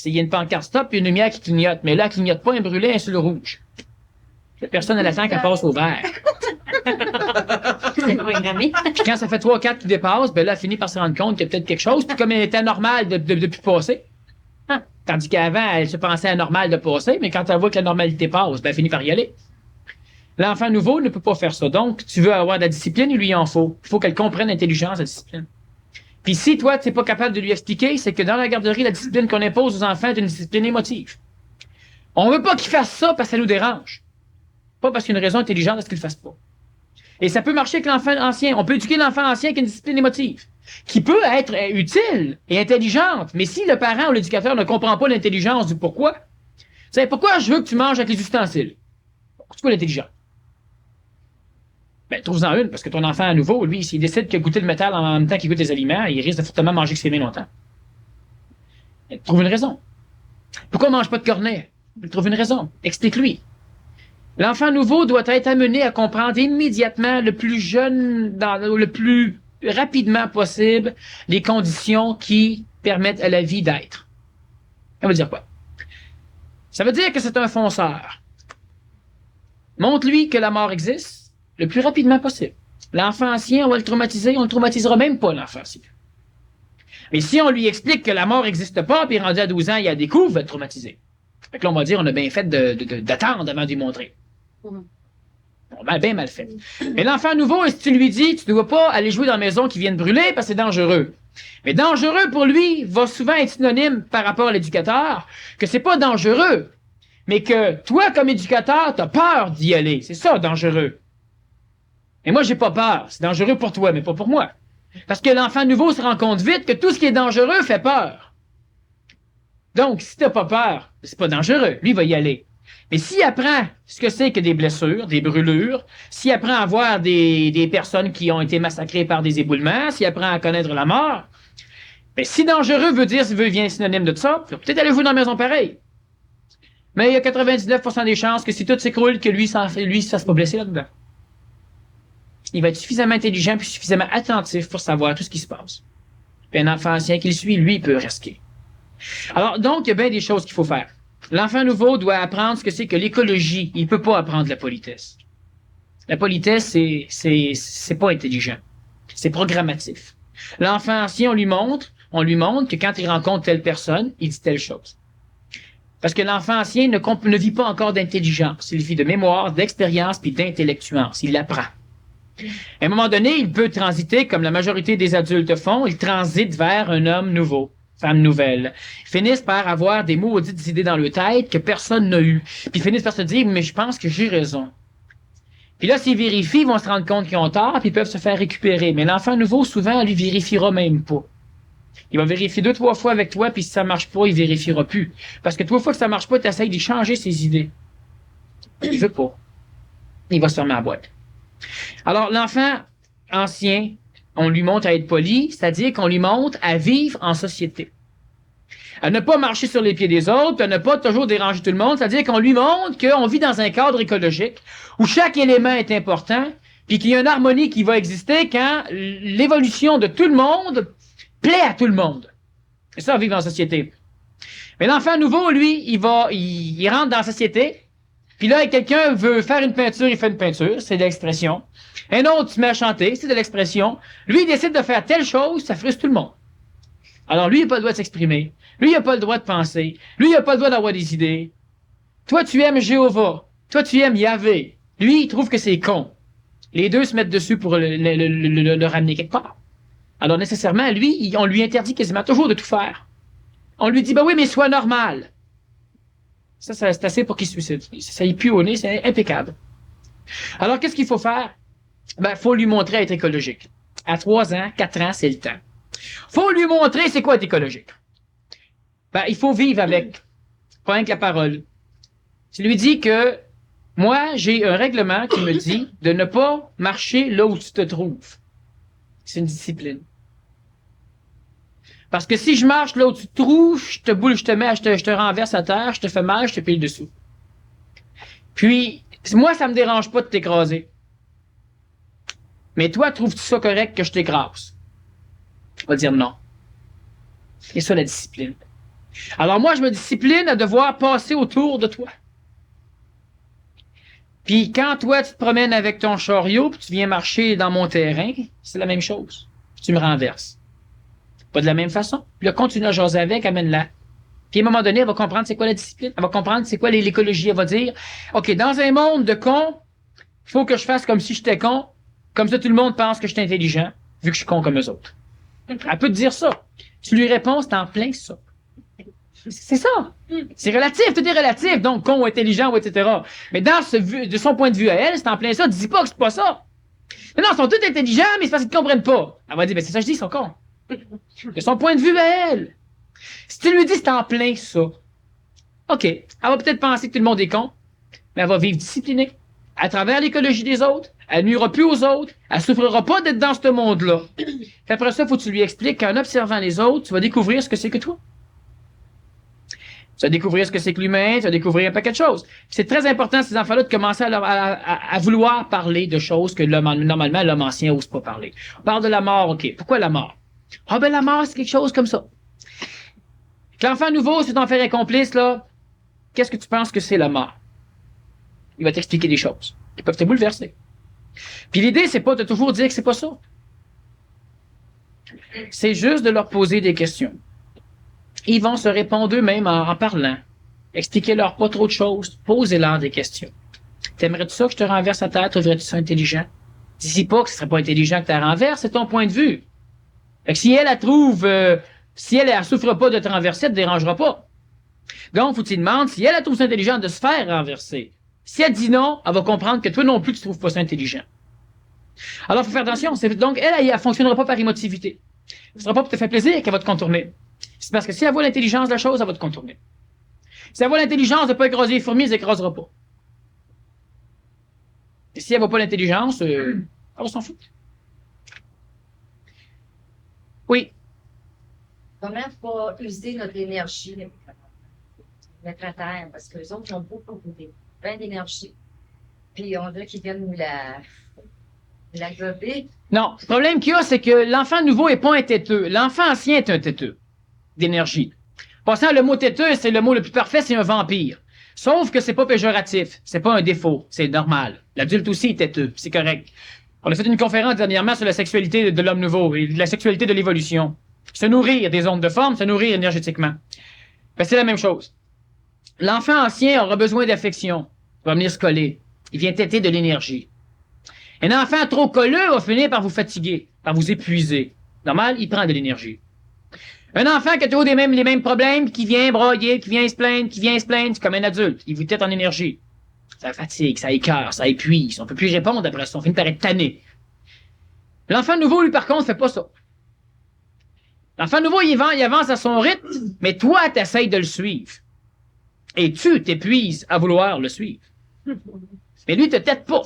Il y a une pancarte stop et une lumière qui clignote. Mais là, elle clignote pas, un brûlé, un sur le rouge. La personne, elle attend qu'elle passe au vert. Puis quand ça fait 3-4 qui dépassent, ben là, elle finit par se rendre compte qu'il y a peut-être quelque chose. Puis comme elle était normale de plus passer. Tandis qu'avant, elle se pensait anormale de passer, mais quand elle voit que la normalité passe, ben elle finit par y aller. L'enfant nouveau ne peut pas faire ça. Donc, tu veux avoir de la discipline, il lui en faut. Il faut qu'elle comprenne l'intelligence, la discipline. Puis si toi, tu n'es pas capable de lui expliquer, c'est que dans la garderie, la discipline qu'on impose aux enfants est une discipline émotive. On veut pas qu'ils fassent ça parce que ça nous dérange. Pas parce qu'il y a une raison intelligente à ce qu'ils le fassent pas. Et ça peut marcher avec l'enfant ancien. On peut éduquer l'enfant ancien avec une discipline émotive, qui peut être utile et intelligente. Mais si le parent ou l'éducateur ne comprend pas l'intelligence du pourquoi, tu sais, pourquoi je veux que tu manges avec les ustensiles? C'est quoi l'intelligence? Ben, trouve-en une, parce que ton enfant à nouveau, lui, s'il décide qu'il a goûté le métal en même temps qu'il goûte les aliments, il risque de fortement manger avec ses mains longtemps. Trouve une raison. Pourquoi il ne mange pas de cornet? Trouve une raison. Explique-lui. L'enfant nouveau doit être amené à comprendre immédiatement le plus rapidement possible les conditions qui permettent à la vie d'être. Ça veut dire quoi? Ça veut dire que c'est un fonceur. Montre-lui que la mort existe le plus rapidement possible. L'enfant ancien, on va le traumatiser, on ne le traumatisera même pas, l'enfant ancien. Mais si on lui explique que la mort n'existe pas, puis rendu à 12 ans, il y a des coups, il va le traumatiser. Fait que là, on va dire, on a bien fait d'attendre avant de lui montrer. On a bien mal fait. Mais l'enfant nouveau, si tu lui dis, tu ne dois pas aller jouer dans la maison qui vient de brûler parce que c'est dangereux. Mais dangereux pour lui va souvent être synonyme par rapport à l'éducateur que c'est pas dangereux, mais que toi, comme éducateur, t'as peur d'y aller. C'est ça, dangereux. Et moi, j'ai pas peur. C'est dangereux pour toi, mais pas pour moi. Parce que l'enfant nouveau se rend compte vite que tout ce qui est dangereux fait peur. Donc, si t'as pas peur, c'est pas dangereux. Lui, il va y aller. Mais s'il apprend ce que c'est que des blessures, des brûlures, s'il apprend à voir des personnes qui ont été massacrées par des éboulements, s'il apprend à connaître la mort, ben, si dangereux veut dire, vient synonyme de ça, peut-être allez-vous dans la maison pareil. Mais il y a 99% des chances que si tout s'écroule, que lui, ça se fasse pas blesser là-dedans. Il va être suffisamment intelligent puis suffisamment attentif pour savoir tout ce qui se passe. Puis un enfant ancien qui le suit, lui, il peut risquer. Alors, donc, il y a bien des choses qu'il faut faire. L'enfant nouveau doit apprendre ce que c'est que l'écologie. Il peut pas apprendre la politesse. La politesse, c'est pas intelligent. C'est programmatif. L'enfant ancien, on lui montre que quand il rencontre telle personne, il dit telle chose. Parce que l'enfant ancien ne vit pas encore d'intelligence. Il vit de mémoire, d'expérience puis d'intellectuance. Il l'apprend. À un moment donné, il peut transiter, comme la majorité des adultes font, il transite vers un homme nouveau, femme nouvelle. Ils finissent par avoir des maudites idées dans leur tête que personne n'a eues. Puis ils finissent par se dire, mais je pense que j'ai raison. Puis là, s'ils vérifient, ils vont se rendre compte qu'ils ont tort, puis ils peuvent se faire récupérer. Mais l'enfant nouveau, souvent, lui vérifiera même pas. Il va vérifier 2-3 fois avec toi, puis si ça marche pas, il vérifiera plus. Parce que 3 fois que ça marche pas, tu essaies d'y changer ses idées. Il veut pas. Il va se fermer la boîte. Alors, l'enfant ancien, on lui montre à être poli, c'est-à-dire qu'on lui montre à vivre en société. À ne pas marcher sur les pieds des autres, à ne pas toujours déranger tout le monde, c'est-à-dire qu'on lui montre qu'on vit dans un cadre écologique où chaque élément est important, puis qu'il y a une harmonie qui va exister quand l'évolution de tout le monde plaît à tout le monde. C'est ça, vivre en société. Mais l'enfant nouveau, lui, il rentre dans la société, puis là, quelqu'un veut faire une peinture, il fait une peinture, c'est de l'expression. Un autre se met à chanter, c'est de l'expression. Lui, il décide de faire telle chose, ça frustre tout le monde. Alors, lui, il n'a pas le droit de s'exprimer. Lui, il n'a pas le droit de penser. Lui, il n'a pas le droit d'avoir des idées. Toi, tu aimes Jéhovah. Toi, tu aimes Yahvé. Lui, il trouve que c'est con. Les deux se mettent dessus pour le ramener quelque part. Alors, nécessairement, lui, on lui interdit quasiment toujours de tout faire. On lui dit, ben oui, mais sois normal. Ça, c'est assez pour qu'il se suicide. Ça y pue au nez, c'est impeccable. Alors, qu'est-ce qu'il faut faire? Ben, faut lui montrer à être écologique. À 3 ans, 4 ans, c'est le temps. Faut lui montrer c'est quoi être écologique. Ben, il faut vivre avec. Pas rien que la parole. Tu lui dis que moi, j'ai un règlement qui me dit de ne pas marcher là où tu te trouves. C'est une discipline. Parce que si je marche là où tu te trouves, je te boule, je te renverse à terre, je te fais mal, je te pile dessous. Puis, moi, ça me dérange pas de t'écraser. Mais toi, trouves-tu ça correct que je t'écrase? On va dire non. C'est ça la discipline. Alors moi, je me discipline à devoir passer autour de toi. Puis quand toi, tu te promènes avec ton chariot, puis tu viens marcher dans mon terrain, c'est la même chose. Tu me renverses. Pas de la même façon. Puis là, continue à jaser avec, amène-la. Puis à un moment donné, elle va comprendre c'est quoi la discipline. Elle va comprendre c'est quoi l'écologie. Elle va dire, OK, dans un monde de cons, il faut que je fasse comme si j'étais con. Comme ça, tout le monde pense que je suis intelligent, vu que je suis con comme eux autres. Elle peut te dire ça. Tu lui réponds, c'est en plein ça. C'est ça. C'est relatif, tout est relatif. Donc, con ou intelligent, ou etc. Mais de son point de vue à elle, c'est en plein ça. Dis pas que c'est pas ça. Mais non, ils sont tous intelligents, mais c'est parce qu'ils ne comprennent pas. Elle va dire, ben c'est ça que je dis, ils sont cons. De son point de vue à elle. Si tu lui dis, c'est en plein ça. OK. Elle va peut-être penser que tout le monde est con, mais elle va vivre disciplinée. À travers l'écologie des autres, elle nuira plus aux autres, elle souffrira pas d'être dans ce monde-là. Puis après ça, faut que tu lui expliques qu'en observant les autres, tu vas découvrir ce que c'est que toi. Tu vas découvrir ce que c'est que l'humain, tu vas découvrir un paquet de choses. C'est très important, ces enfants-là, de commencer à vouloir parler de choses que normalement, l'homme ancien n'ose pas parler. On parle de la mort, OK. Pourquoi la mort? Ah ben la mort, c'est quelque chose comme ça. L'enfant nouveau, si tu t'en fais un complice, là, qu'est-ce que tu penses que c'est la mort? Il va t'expliquer des choses qui peuvent te bouleverser. Puis l'idée, c'est pas de toujours dire que c'est pas ça. C'est juste de leur poser des questions. Ils vont se répondre eux-mêmes en parlant. Expliquez-leur pas trop de choses. Posez-leur des questions. T'aimerais-tu ça que je te renverse à terre? Trouverais-tu ça intelligent? Dis pas que ce serait pas intelligent que tu la renverses, c'est ton point de vue. Fait que si elle trouve, si elle souffre pas de te renverser, elle te dérangera pas. Donc, faut que tu demandes si elle trouve ça intelligent de se faire renverser. Si elle dit non, elle va comprendre que toi non plus, tu trouves pas ça intelligent. Alors, faut faire attention. Donc, elle fonctionnera pas par émotivité. Ce sera pas pour te faire plaisir qu'elle va te contourner. C'est parce que si elle voit l'intelligence de la chose, elle va te contourner. Si elle voit l'intelligence de pas écraser les fourmis, elle les écrasera pas. Et si elle voit pas l'intelligence, elle va s'en foutre. Oui. Comment pas user notre énergie, mettre à terre, parce que les autres ont beaucoup plein d'énergie. Puis on dirait qu'ils viennent nous la gober. Non, le problème qu'il y a, c'est que l'enfant nouveau est pas un têteux. L'enfant ancien est un têteux d'énergie. Passant, le mot têteux, c'est le mot le plus parfait, c'est un vampire. Sauf que c'est pas péjoratif, c'est pas un défaut, c'est normal. L'adulte aussi est têteux, c'est correct. On a fait une conférence dernièrement sur la sexualité de l'homme nouveau et la sexualité de l'évolution. Se nourrir des ondes de forme, se nourrir énergétiquement. Ben, c'est la même chose. L'enfant ancien aura besoin d'affection. Il va venir se coller. Il vient têter de l'énergie. Un enfant trop colleux va finir par vous fatiguer, par vous épuiser. Normal, il prend de l'énergie. Un enfant qui a toujours les mêmes problèmes, qui vient broyer, qui vient se plaindre, c'est comme un adulte. Il vous tête en énergie. Ça fatigue, ça écœure, ça épuise. On peut plus répondre après ça. On finit par être tanné. L'enfant nouveau, lui, par contre, fait pas ça. L'enfant nouveau, il avance à son rythme, mais toi, tu essaies de le suivre. Et tu t'épuises à vouloir le suivre. Mais lui, il te tête pas.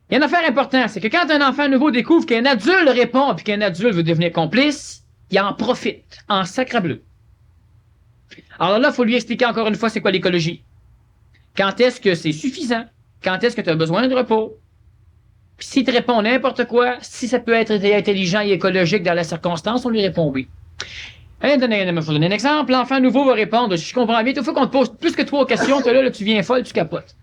Il y a une affaire importante, c'est que quand un enfant nouveau découvre qu'un adulte répond puis qu'un adulte veut devenir complice, il en profite, en sacrebleu. Alors là, il faut lui expliquer encore une fois c'est quoi l'écologie. Quand est-ce que c'est suffisant? Quand est-ce que tu as besoin de repos? Puis s'il te répond n'importe quoi, si ça peut être intelligent et écologique dans la circonstance, on lui répond oui. Je donner un exemple. L'enfant nouveau va répondre, si je comprends bien, il faut qu'on te pose plus que 3 questions, là, tu viens folle, tu capotes.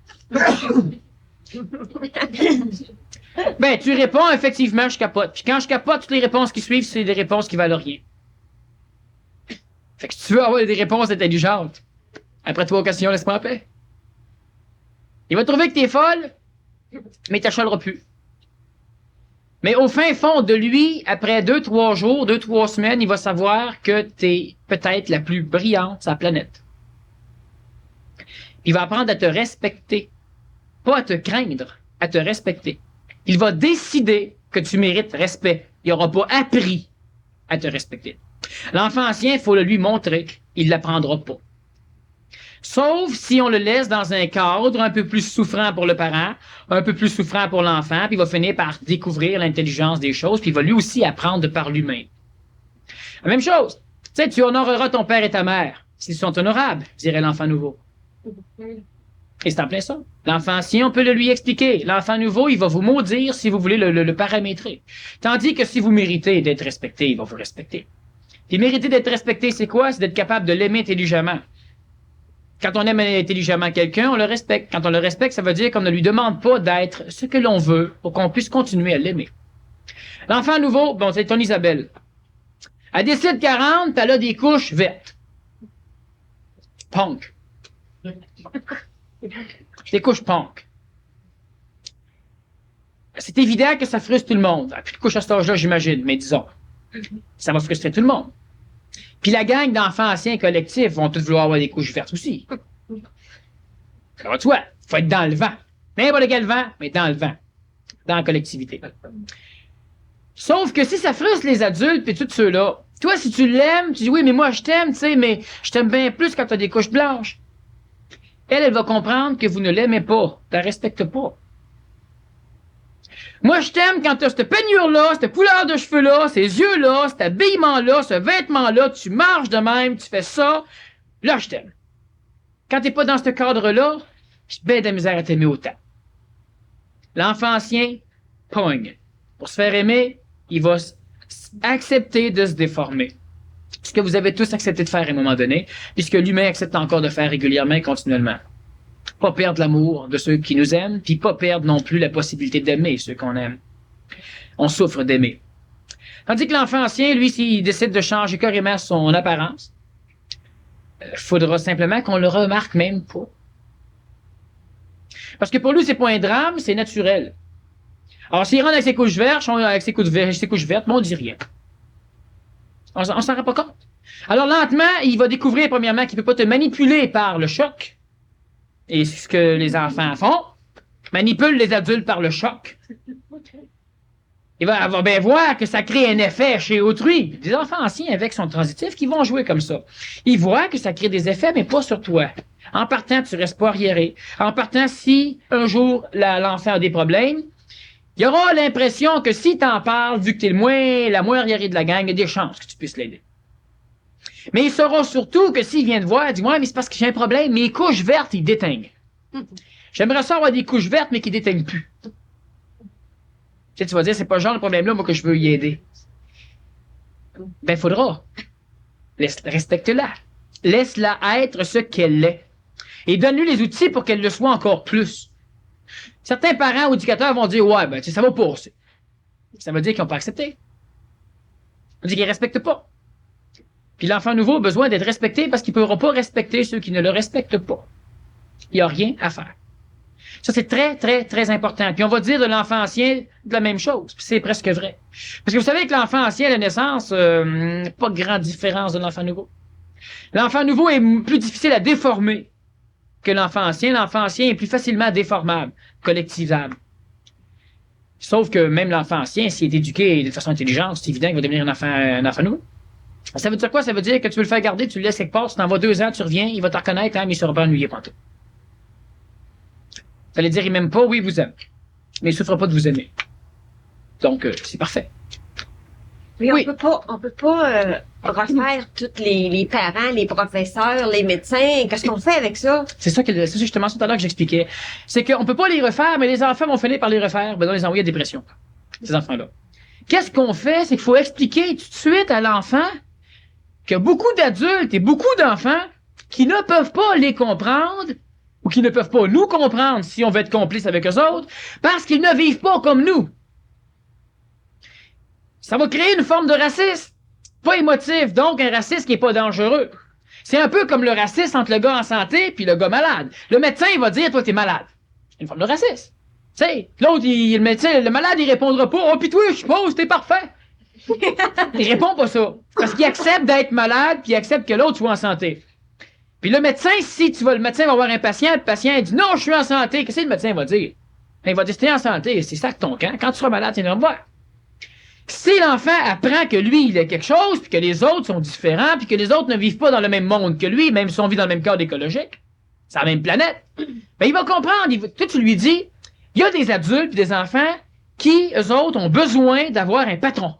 Ben, tu réponds, effectivement, je capote. Puis quand je capote, toutes les réponses qui suivent, c'est des réponses qui valent rien. Fait que si tu veux avoir des réponses intelligentes, après 3 questions, laisse-moi en paix. Il va trouver que t'es folle, mais il t'achalera plus. Mais au fin fond de lui, après 2-3 jours, 2-3 semaines, il va savoir que t'es peut-être la plus brillante sur la planète. Il va apprendre à te respecter. Pas à te craindre, à te respecter. Il va décider que tu mérites respect. Il n'aura pas appris à te respecter. L'enfant ancien, il faut le lui montrer. Il ne l'apprendra pas. Sauf si on le laisse dans un cadre un peu plus souffrant pour le parent, un peu plus souffrant pour l'enfant, puis il va finir par découvrir l'intelligence des choses, puis il va lui aussi apprendre par lui-même. La même chose. Tu sais, tu honoreras ton père et ta mère s'ils sont honorables, dirait l'enfant nouveau. Et c'est en plein ça. L'enfant ancien, on peut le lui expliquer. L'enfant nouveau, il va vous maudire si vous voulez le paramétrer. Tandis que si vous méritez d'être respecté, il va vous respecter. Puis mériter d'être respecté, c'est quoi? C'est d'être capable de l'aimer intelligemment. Quand on aime intelligemment quelqu'un, on le respecte. Quand on le respecte, ça veut dire qu'on ne lui demande pas d'être ce que l'on veut pour qu'on puisse continuer à l'aimer. L'enfant nouveau, bon, c'est ton Isabelle. Elle décide 40, elle a des couches vertes. Punk. Des couches punk. C'est évident que ça frustre tout le monde. Elle a plus de couches à cet âge-là, j'imagine, mais disons, ça va frustrer tout le monde. Puis la gang d'enfants anciens collectifs vont tous vouloir avoir des couches vertes aussi. Ça va de soi. Faut être dans le vent. N'importe quel vent, mais dans le vent. Dans la collectivité. Sauf que si ça frustre les adultes et tous ceux-là, toi, si tu l'aimes, tu dis oui, mais moi je t'aime, tu sais, mais je t'aime bien plus quand tu as des couches blanches. Elle va comprendre que vous ne l'aimez pas, tu la respectes pas. Moi, je t'aime quand tu as cette peignure-là, cette couleur de cheveux-là, ces yeux-là, cet habillement-là, ce vêtement-là, tu marches de même, tu fais ça, là, je t'aime. Quand t'es pas dans ce cadre-là, j'ai bien de la misère à t'aimer autant. L'enfant ancien, pogne. Pour se faire aimer, il va accepter de se déformer. Ce que vous avez tous accepté de faire à un moment donné, puisque l'humain accepte encore de faire régulièrement et continuellement. Pas perdre l'amour de ceux qui nous aiment, puis pas perdre non plus la possibilité d'aimer ceux qu'on aime. On souffre d'aimer. Tandis que l'enfant ancien, lui, s'il décide de changer carrément son apparence, faudra simplement qu'on le remarque même pas. Parce que pour lui, c'est pas un drame, c'est naturel. Alors, s'il rentre avec ses couches vertes, avec ses couches vertes, on dit rien. On s'en rend pas compte. Alors, lentement, il va découvrir, premièrement, qu'il peut pas te manipuler par le choc. Et c'est ce que les enfants font. Manipulent les adultes par le choc. Il va bien voir que ça crée un effet chez autrui. Des enfants anciens avec son transitif qui vont jouer comme ça. Ils voient que ça crée des effets, mais pas sur toi. En partant, tu restes pas arriéré. En partant, si un jour l'enfant a des problèmes, il y aura l'impression que si t'en parles, vu que t'es la moins arriéré de la gang, il y a des chances que tu puisses l'aider. Mais il saura surtout que s'il vient te voir, il dit « Ouais, mais c'est parce que j'ai un problème, mes couches vertes, ils déteignent. J'aimerais ça avoir des couches vertes, mais qui déteignent plus. » Tu vas dire, c'est pas le genre de problème-là, moi, que je veux y aider. Ben, faudra. Respecte-la. Laisse-la être ce qu'elle est. Et donne-lui les outils pour qu'elle le soit encore plus. Certains parents ou éducateurs vont dire, ouais, ben, tu sais, ça va pas. Ça veut dire qu'ils n'ont pas accepté. Ça veut dire qu'ils ne respectent pas. Puis l'enfant nouveau a besoin d'être respecté parce qu'il ne pourra pas respecter ceux qui ne le respectent pas. Il n'y a rien à faire. Ça, c'est très, très, très important. Puis on va dire de l'enfant ancien de la même chose. Puis c'est presque vrai. Parce que vous savez que l'enfant ancien à la naissance, pas de grande différence de l'enfant nouveau. L'enfant nouveau est plus difficile à déformer que l'enfant ancien. L'enfant ancien est plus facilement déformable, collectivisable. Sauf que même l'enfant ancien, s'il est éduqué de façon intelligente, c'est évident qu'il va devenir un enfant nouveau. Ça veut dire quoi? Ça veut dire que tu veux le faire garder, tu le laisses quelque part, tu t'en vas 2 ans, tu reviens, il va te reconnaître, hein, mais il ne sera pas ennuyé pantoute. Ça veut dire il m'aime pas, oui, il vous aime. Mais il ne souffre pas de vous aimer. Donc, c'est parfait. Oui, Oui. on peut pas refaire tous les parents, les professeurs, les médecins. Qu'est-ce qu'on fait avec ça? C'est justement ça tout à l'heure que j'expliquais. C'est qu'on peut pas les refaire, mais les enfants vont finir par les refaire, ben, on les envoyer à la dépression. Ces enfants-là. Qu'est-ce qu'on fait? C'est qu'il faut expliquer tout de suite à l'enfant qu'il y a beaucoup d'adultes et beaucoup d'enfants qui ne peuvent pas les comprendre ou qui ne peuvent pas nous comprendre si on veut être complice avec eux autres parce qu'ils ne vivent pas comme nous. Ça va créer une forme de racisme, pas émotif, donc un racisme qui n'est pas dangereux. C'est un peu comme le racisme entre le gars en santé puis le gars malade. Le médecin, il va dire, toi, t'es malade. C'est une forme de racisme. Tu sais, l'autre, le médecin, le malade, il répondra pas, oh, pis toi, je suppose, t'es parfait. Il répond pas ça. Parce qu'il accepte d'être malade puis il accepte que l'autre soit en santé. Puis le médecin, le médecin va voir un patient, le patient dit, non, je suis en santé. Qu'est-ce que le médecin va dire? Il va dire, t'es en santé, c'est ça que ton camp. Quand tu seras malade, tu viendras me voir. Si l'enfant apprend que lui, il a quelque chose, puis que les autres sont différents, puis que les autres ne vivent pas dans le même monde que lui, même si on vit dans le même cadre écologique, c'est la même planète, ben il va comprendre. Toi, tu lui dis, il y a des adultes puis des enfants qui, eux autres, ont besoin d'avoir un patron.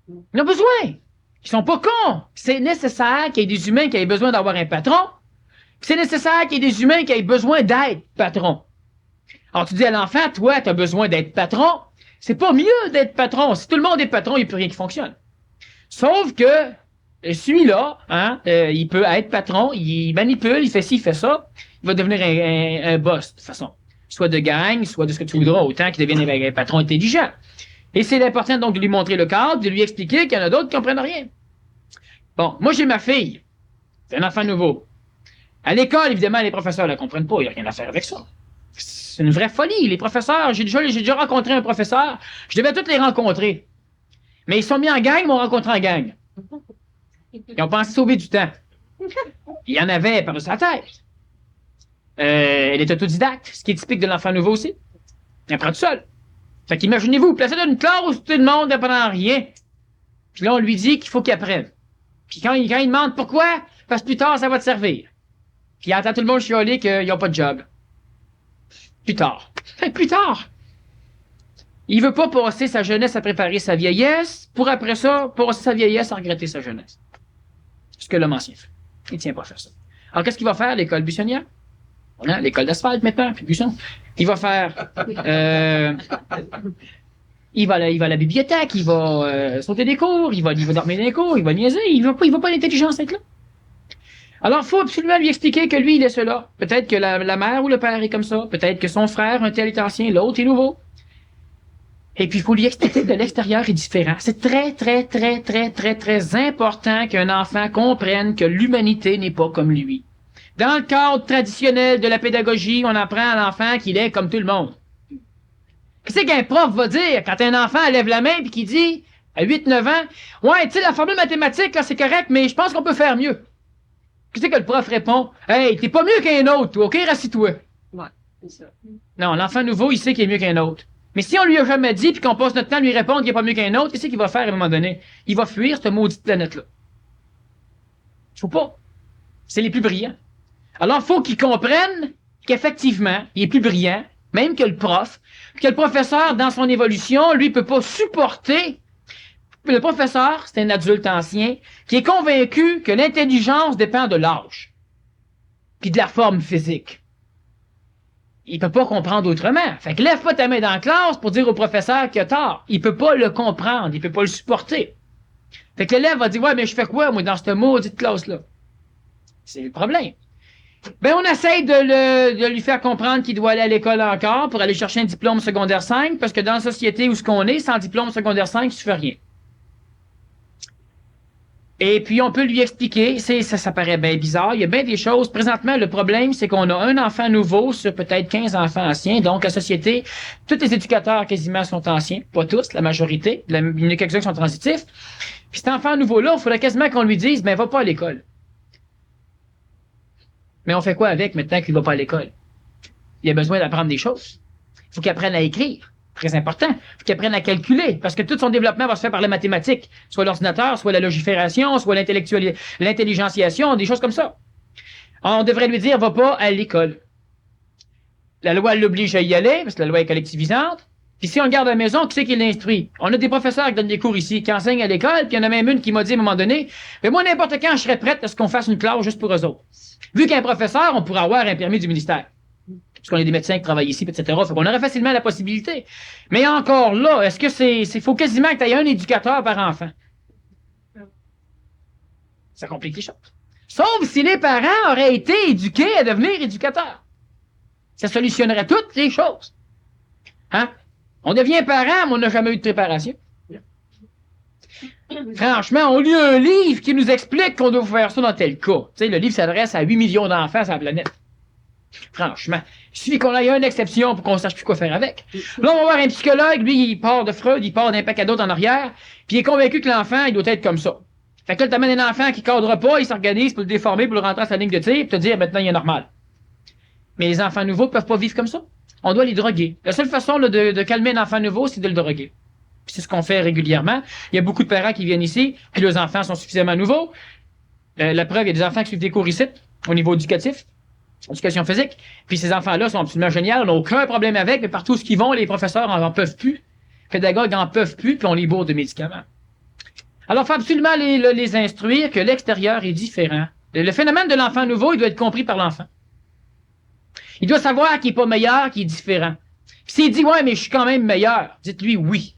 Ils ont besoin. Ils sont pas cons. C'est nécessaire qu'il y ait des humains qui aient besoin d'avoir un patron. C'est nécessaire qu'il y ait des humains qui aient besoin d'être patron. Alors, tu dis à l'enfant, toi, tu as besoin d'être patron. C'est pas mieux d'être patron. Si tout le monde est patron, il n'y a plus rien qui fonctionne. Sauf que celui-là, hein, il peut être patron, il manipule, il fait ci, il fait ça. Il va devenir un boss, de toute façon. Soit de gang, soit de ce que tu voudras, autant qu'il devienne un patron intelligent. Et c'est important donc de lui montrer le cadre, de lui expliquer qu'il y en a d'autres qui ne comprennent rien. Bon, moi j'ai ma fille. C'est un enfant nouveau. À l'école, évidemment, les professeurs ne la comprennent pas. Il n'y a rien à faire avec ça. C'est une vraie folie. Les professeurs, j'ai déjà rencontré un professeur. Je devais tous les rencontrer. Mais ils sont mis en gang, ils m'ont rencontré en gang. Ils ont pensé sauver du temps. Il y en avait par sa tête. Elle est autodidacte, ce qui est typique de l'enfant nouveau aussi. Elle apprend tout seul. Fait qu'imaginez-vous, placé dans une classe où tout le monde n'apprend rien. Puis là, on lui dit qu'il faut qu'il apprenne. Puis quand il demande pourquoi, parce que plus tard, ça va te servir. Puis il entend tout le monde chialer qu'ils n'ont pas de job. Plus tard. Plus tard. Il veut pas passer sa jeunesse à préparer sa vieillesse, pour après ça, passer sa vieillesse à regretter sa jeunesse. Ce que l'homme ancien fait. Il tient pas à faire ça. Alors, qu'est-ce qu'il va faire, l'école buissonnière? Hein, l'école d'asphalte, maintenant, puis buisson. Il va faire, il va à la bibliothèque, il va sauter des cours, il va dormir dans les cours, il va niaiser, il va pas l'intelligence être là. Alors, il faut absolument lui expliquer que lui, il est cela. Peut-être que la mère ou le père est comme ça. Peut-être que son frère, un tel est ancien, l'autre est nouveau. Et puis, il faut lui expliquer que l'extérieur est différent. C'est très, très, très, très, très, très important qu'un enfant comprenne que l'humanité n'est pas comme lui. Dans le cadre traditionnel de la pédagogie, on apprend à l'enfant qu'il est comme tout le monde. Qu'est-ce qu'un prof va dire quand un enfant lève la main et qu'il dit, à 8-9 ans, « Ouais, tu sais, la formule mathématique, là, c'est correct, mais je pense qu'on peut faire mieux. » Qu'est-ce que le prof répond? « Hey, t'es pas mieux qu'un autre, toi, OK? Rassis-toi. » Ouais, c'est ça. Non, l'enfant nouveau, il sait qu'il est mieux qu'un autre. Mais si on lui a jamais dit puis qu'on passe notre temps à lui répondre qu'il est pas mieux qu'un autre, qu'est-ce qu'il va faire à un moment donné? Il va fuir cette maudite planète-là. Faut pas. C'est les plus brillants. Alors, il faut qu'ils comprennent qu'effectivement, il est plus brillant, même que le prof, que le professeur, dans son évolution, lui, peut pas supporter. Le professeur, c'est un adulte ancien qui est convaincu que l'intelligence dépend de l'âge puis de la forme physique. Il peut pas comprendre autrement. Fait que lève pas ta main dans la classe pour dire au professeur qu'il a tort. Il peut pas le comprendre, il peut pas le supporter. Fait que l'élève va dire, ouais, mais je fais quoi, moi, dans cette maudite classe-là? C'est le problème. Ben, on essaye de lui faire comprendre qu'il doit aller à l'école encore pour aller chercher un diplôme secondaire 5, parce que dans la société où ce qu'on est, sans diplôme secondaire 5, tu fais rien. Et puis, on peut lui expliquer, ça paraît bien bizarre, il y a bien des choses. Présentement, le problème, c'est qu'on a un enfant nouveau sur peut-être 15 enfants anciens. Donc, la société, tous les éducateurs quasiment sont anciens. Pas tous, la majorité. Il y en a quelques-uns qui sont transitifs. Puis cet enfant nouveau-là, il faudrait quasiment qu'on lui dise, ben, va pas à l'école. Mais on fait quoi avec maintenant qu'il ne va pas à l'école? Il a besoin d'apprendre des choses. Il faut qu'il apprenne à écrire. Très important. Il faut qu'il apprenne à calculer. Parce que tout son développement va se faire par les mathématiques. Soit l'ordinateur, soit la logifération, soit l'intelligentiation, des choses comme ça. On devrait lui dire, va pas à l'école. La loi l'oblige à y aller, parce que la loi est collectivisante. Puis si on le garde à la maison, qui c'est qui l'instruit? On a des professeurs qui donnent des cours ici, qui enseignent à l'école, puis il y en a même une qui m'a dit à un moment donné, mais moi, n'importe quand, je serais prête à ce qu'on fasse une classe juste pour eux autres. Vu qu'un professeur, on pourrait avoir un permis du ministère. Parce qu'on a des médecins qui travaillent ici, etc. Fait qu'on aurait facilement la possibilité. Mais encore là, est-ce que c'est faut quasiment que tu aies un éducateur par enfant? Ça complique les choses. Sauf si les parents auraient été éduqués à devenir éducateurs. Ça solutionnerait toutes les choses. Hein? On devient parent, mais on n'a jamais eu de préparation. Franchement, on lit un livre qui nous explique qu'on doit faire ça dans tel cas. Tu sais, le livre s'adresse à 8 millions d'enfants sur la planète. Franchement. Il suffit qu'on ait une exception pour qu'on sache plus quoi faire avec. Là, on va voir un psychologue, lui, il part de Freud, il part d'un paquet d'autres en arrière, puis il est convaincu que l'enfant, il doit être comme ça. Fait que là, t'amènes un enfant qui cadre pas, il s'organise pour le déformer, pour le rentrer à sa ligne de tir, puis te dire, maintenant, il est normal. Mais les enfants nouveaux ne peuvent pas vivre comme ça. On doit les droguer. La seule façon là, de calmer un enfant nouveau, c'est de le droguer. Puis c'est ce qu'on fait régulièrement. Il y a beaucoup de parents qui viennent ici, puis leurs enfants sont suffisamment nouveaux. La preuve, il y a des enfants qui suivent des cours ici, au niveau éducatif, éducation physique. Puis ces enfants-là sont absolument géniaux, n'ont aucun problème avec, mais partout où ils vont, les professeurs en peuvent plus. Les pédagogues en peuvent plus, puis on les bourre de médicaments. Alors, il faut absolument les instruire que l'extérieur est différent. Le phénomène de l'enfant nouveau, il doit être compris par l'enfant. Il doit savoir qu'il n'est pas meilleur, qu'il est différent. Puis s'il dit, ouais, mais je suis quand même meilleur, dites-lui oui.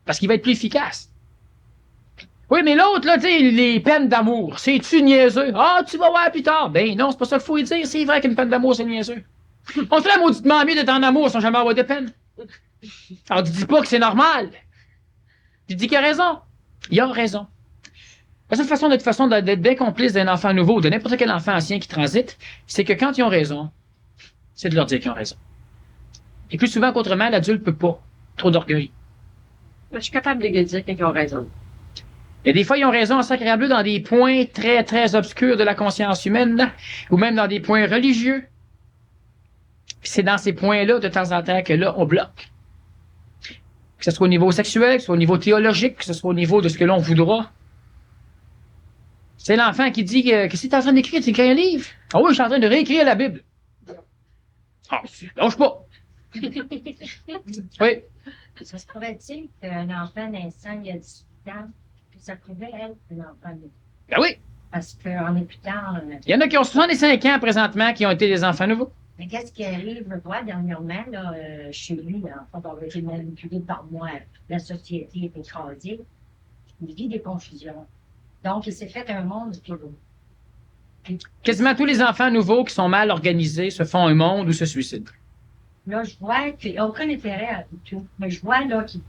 Parce qu'il va être plus efficace. Oui, mais l'autre, là, tu sais, les peines d'amour, c'est-tu niaiseux? Ah, tu vas voir plus tard. Ben non, c'est pas ça qu'il faut lui dire. C'est vrai qu'une peine d'amour, c'est niaiseux. On serait mauditement mieux d'être en amour sans jamais avoir de peine. Alors, tu dis pas que c'est normal. Tu dis qu'il a raison. Il a raison. La seule façon d'être bien complice d'un enfant nouveau, de n'importe quel enfant ancien qui transite, c'est que quand ils ont raison, c'est de leur dire qu'ils ont raison. Et plus souvent qu'autrement, l'adulte peut pas. Trop d'orgueil. Je suis capable de le dire qu'ils ont raison. Et des fois, ils ont raison en sacrément dans des points très, très obscurs de la conscience humaine, là, ou même dans des points religieux. Puis c'est dans ces points-là, de temps en temps, que là, on bloque. Que ce soit au niveau sexuel, que ce soit au niveau théologique, que ce soit au niveau de ce que l'on voudra. C'est l'enfant qui dit que si tu es en train d'écrire, tu écris un livre. Ah oui, je suis en train de réécrire la Bible. Ah, lâche pas. Oui. Ça se pourrait-il qu'un enfant naissant il y a 18 ans, puis ça pouvait être un enfant nouveau? Ben oui. Parce qu'en écoutant... Il y en a qui ont 65 ans présentement qui ont été des enfants nouveaux. Mais qu'est-ce qui arrive, moi, dernièrement, là, chez lui, l'enfant a été manipulé par moi, la société est écrasée, il vit des confusions. Donc, il s'est fait un monde autour de lui. Quasiment tous les enfants nouveaux qui sont mal organisés se font un monde ou se suicident. Là, je vois qu'il n'y a aucun intérêt à tout. Mais je vois là qu'il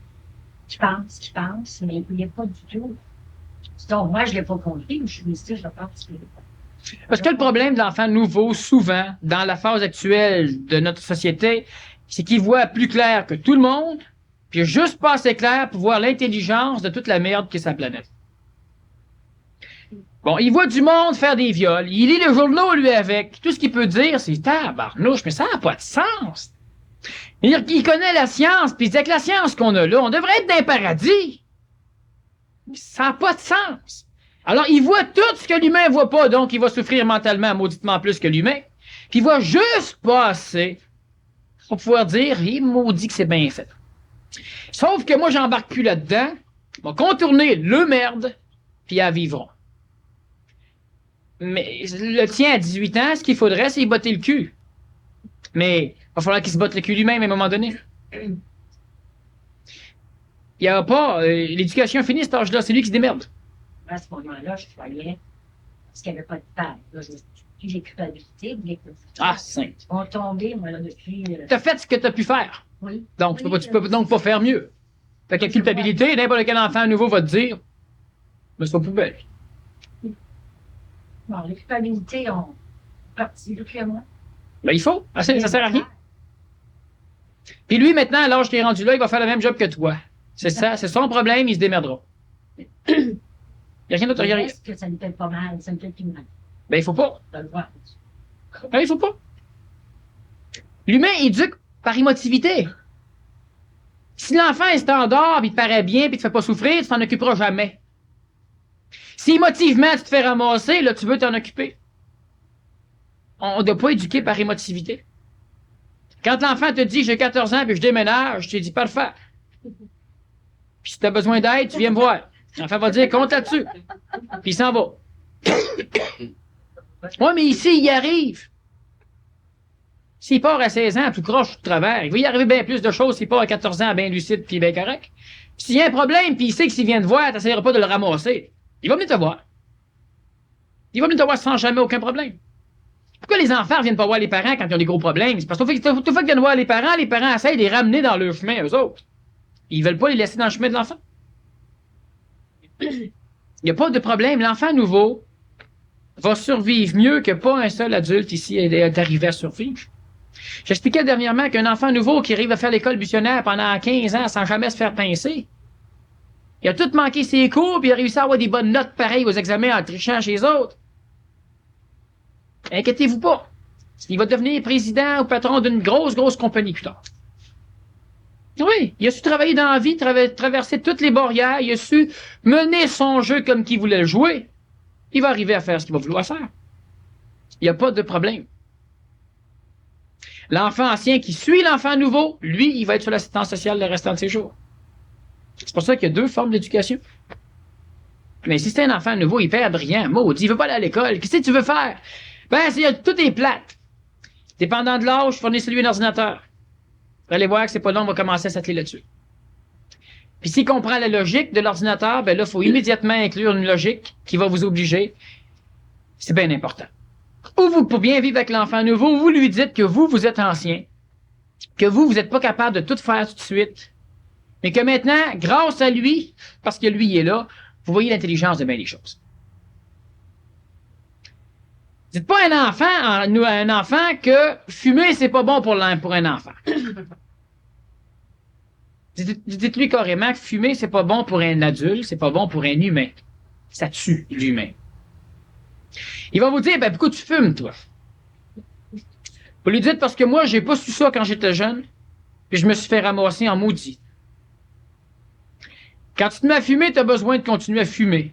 pense, mais il n'y a pas du tout. Donc, moi, je ne l'ai pas compris, mais je suis ici, je pense qu'il n'est pas. Parce que le problème de l'enfant nouveau, souvent, dans la phase actuelle de notre société, c'est qu'il voit plus clair que tout le monde, puis juste pas assez clair pour voir l'intelligence de toute la merde qui est sa planète. Bon, il voit du monde faire des viols, il lit le journaux, lui, avec. Tout ce qu'il peut dire, c'est « tabarnouche, mais ça n'a pas de sens! » Il connaît la science, puis il dit avec la science qu'on a là, on devrait être dans un paradis! Ça n'a pas de sens! Alors, il voit tout ce que l'humain voit pas, donc il va souffrir mentalement, mauditement plus que l'humain. Puis il voit juste pas assez pour pouvoir dire, il maudit que c'est bien fait. Sauf que moi, j'embarque plus là-dedans, on va contourner le merde, puis ils vivront. Mais le tien à 18 ans, ce qu'il faudrait, c'est y botter le cul. Mais il va falloir qu'il se botte le cul lui-même à un moment donné. Il n'y a pas... l'éducation finie, cet âge-là, c'est lui qui se démerde. À ce moment-là, je croyais, parce qu'il n'y avait pas de père. Là, j'ai culpabilité. Ah, sainte. On tombé, moi, là, depuis... T'as fait ce que t'as pu faire. Oui. Donc, oui, tu peux donc pas faire mieux. Fait que la culpabilité, n'importe quel enfant nouveau va te dire, mais c'est pas poubelle. Bon, les culpabilités ont parti depuis moi. Ben, il faut. Ça sert à rien. Puis lui, maintenant, à l'âge qu'il est rendu là, il va faire le même job que toi. C'est ça, c'est son problème, il se démerdera. Il n'y a rien d'autre à regarder. Est-ce que ça me fait pas mal? Ça me fait plus mal. Ben, il faut pas. Ben, il faut pas. L'humain éduque par émotivité. Si l'enfant est standard, puis il te paraît bien, puis il te fait pas souffrir, tu t'en occuperas jamais. Si émotivement tu te fais ramasser, là, tu veux t'en occuper. On ne doit pas éduquer par émotivité. Quand l'enfant te dit j'ai 14 ans puis je déménage, tu lui dis parfait. Puis si tu as besoin d'aide, tu viens me voir. L'enfant va dire compte là-dessus. Puis il s'en va. Ouais, mais ici, il y arrive. S'il part à 16 ans, tout croche, tout travers, il va y arriver bien plus de choses s'il part à 14 ans, bien lucide puis bien correct. Puis s'il y a un problème, puis il sait que s'il vient te voir, tu n'essaieras pas de le ramasser. Il va venir te voir. Il va venir te voir sans jamais aucun problème. Pourquoi les enfants ne viennent pas voir les parents quand ils ont des gros problèmes? C'est parce que tout fait qu'ils viennent voir les parents essayent de les ramener dans leur chemin, eux autres. Ils veulent pas les laisser dans le chemin de l'enfant. Il n'y a pas de problème. L'enfant nouveau va survivre mieux que pas un seul adulte ici est arrivé à survivre. J'expliquais dernièrement qu'un enfant nouveau qui arrive à faire l'école missionnaire pendant 15 ans sans jamais se faire pincer, il a tout manqué ses cours puis il a réussi à avoir des bonnes notes pareilles aux examens en trichant chez les autres. Inquiétez-vous pas. Il va devenir président ou patron d'une grosse compagnie plus tard. Oui, il a su travailler dans la vie, traverser toutes les barrières, il a su mener son jeu comme qu'il voulait le jouer. Il va arriver à faire ce qu'il va vouloir faire. Il n'y a pas de problème. L'enfant ancien qui suit l'enfant nouveau, lui, il va être sur l'assistance sociale le restant de ses jours. C'est pour ça qu'il y a deux formes d'éducation. Mais si c'est un enfant nouveau, il perd rien. Maudit, il veut pas aller à l'école. Qu'est-ce que tu veux faire? Ben, tout est plate. Dépendant de l'âge, fournissez-lui un ordinateur. Vous allez voir que c'est pas long, on va commencer à s'atteler là-dessus. Puis s'il comprend la logique de l'ordinateur, ben là, il faut immédiatement inclure une logique qui va vous obliger. C'est bien important. Ou vous, pour bien vivre avec l'enfant nouveau, vous lui dites que vous êtes ancien, que vous n'êtes pas capable de tout faire tout de suite, mais que maintenant, grâce à lui, parce que lui il est là, vous voyez l'intelligence de bien des choses. Dites pas à un enfant que fumer, c'est pas bon pour un enfant. Dites-lui carrément que fumer, c'est pas bon pour un adulte, c'est pas bon pour un humain. Ça tue l'humain. Il va vous dire, ben pourquoi tu fumes, toi? Vous lui dites parce que moi, j'ai pas su ça quand j'étais jeune, puis je me suis fait ramasser en maudit. Quand tu te mets à fumer, tu as besoin de continuer à fumer.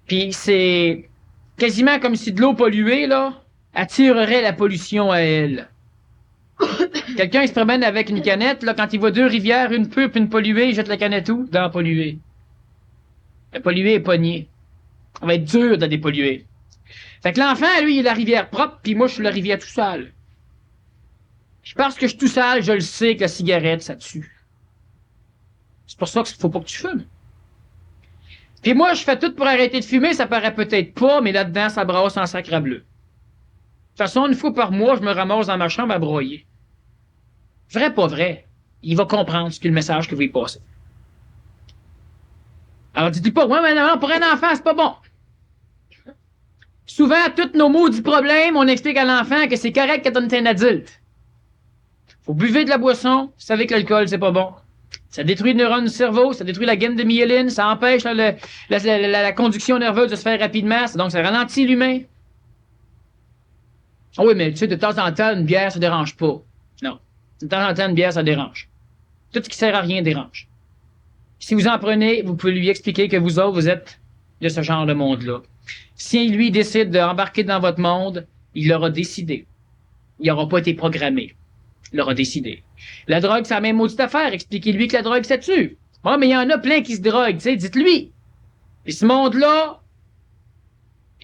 Puis c'est quasiment comme si de l'eau polluée, là, attirerait la pollution à elle. Quelqu'un, il se promène avec une canette, là, quand il voit deux rivières, une pure puis une polluée, il jette la canette où? Dans la polluée. La polluée est pognée. On va être dur de dépolluer. Fait que l'enfant, lui, il est la rivière propre, puis moi, je suis la rivière tout sale. Puis parce que je suis tout sale, je le sais que la cigarette, ça tue. C'est pour ça qu'il faut pas que tu fumes. Puis moi, je fais tout pour arrêter de fumer, ça paraît peut-être pas, mais là-dedans, ça brasse en sacrableu. De toute façon, une fois par mois, je me ramasse dans ma chambre à broyer. Vrai, pas vrai. Il va comprendre ce que le message que vous lui passez. Alors, dites-lui pas, ouais, mais non, pour un enfant, c'est pas bon. Souvent, tous nos maudits problèmes, on explique à l'enfant que c'est correct quand on est un adulte. Faut buvez de la boisson, vous savez que l'alcool, c'est pas bon. Ça détruit le neurone du cerveau, ça détruit la gaine de myéline, ça empêche la conduction nerveuse de se faire rapidement, donc ça ralentit l'humain. Ah oui, mais tu sais, de temps en temps, une bière, ça dérange pas. Non. De temps en temps, une bière, ça dérange. Tout ce qui sert à rien dérange. Si vous en prenez, vous pouvez lui expliquer que vous autres, vous êtes de ce genre de monde-là. Si lui décide d'embarquer dans votre monde, il l'aura décidé. Il n'aura pas été programmé. Il l'aura décidé. La drogue, c'est la même maudite affaire. Expliquez-lui que la drogue, ça tue. Ah, mais il y en a plein qui se droguent, tu sais, dites-lui. Et ce monde-là,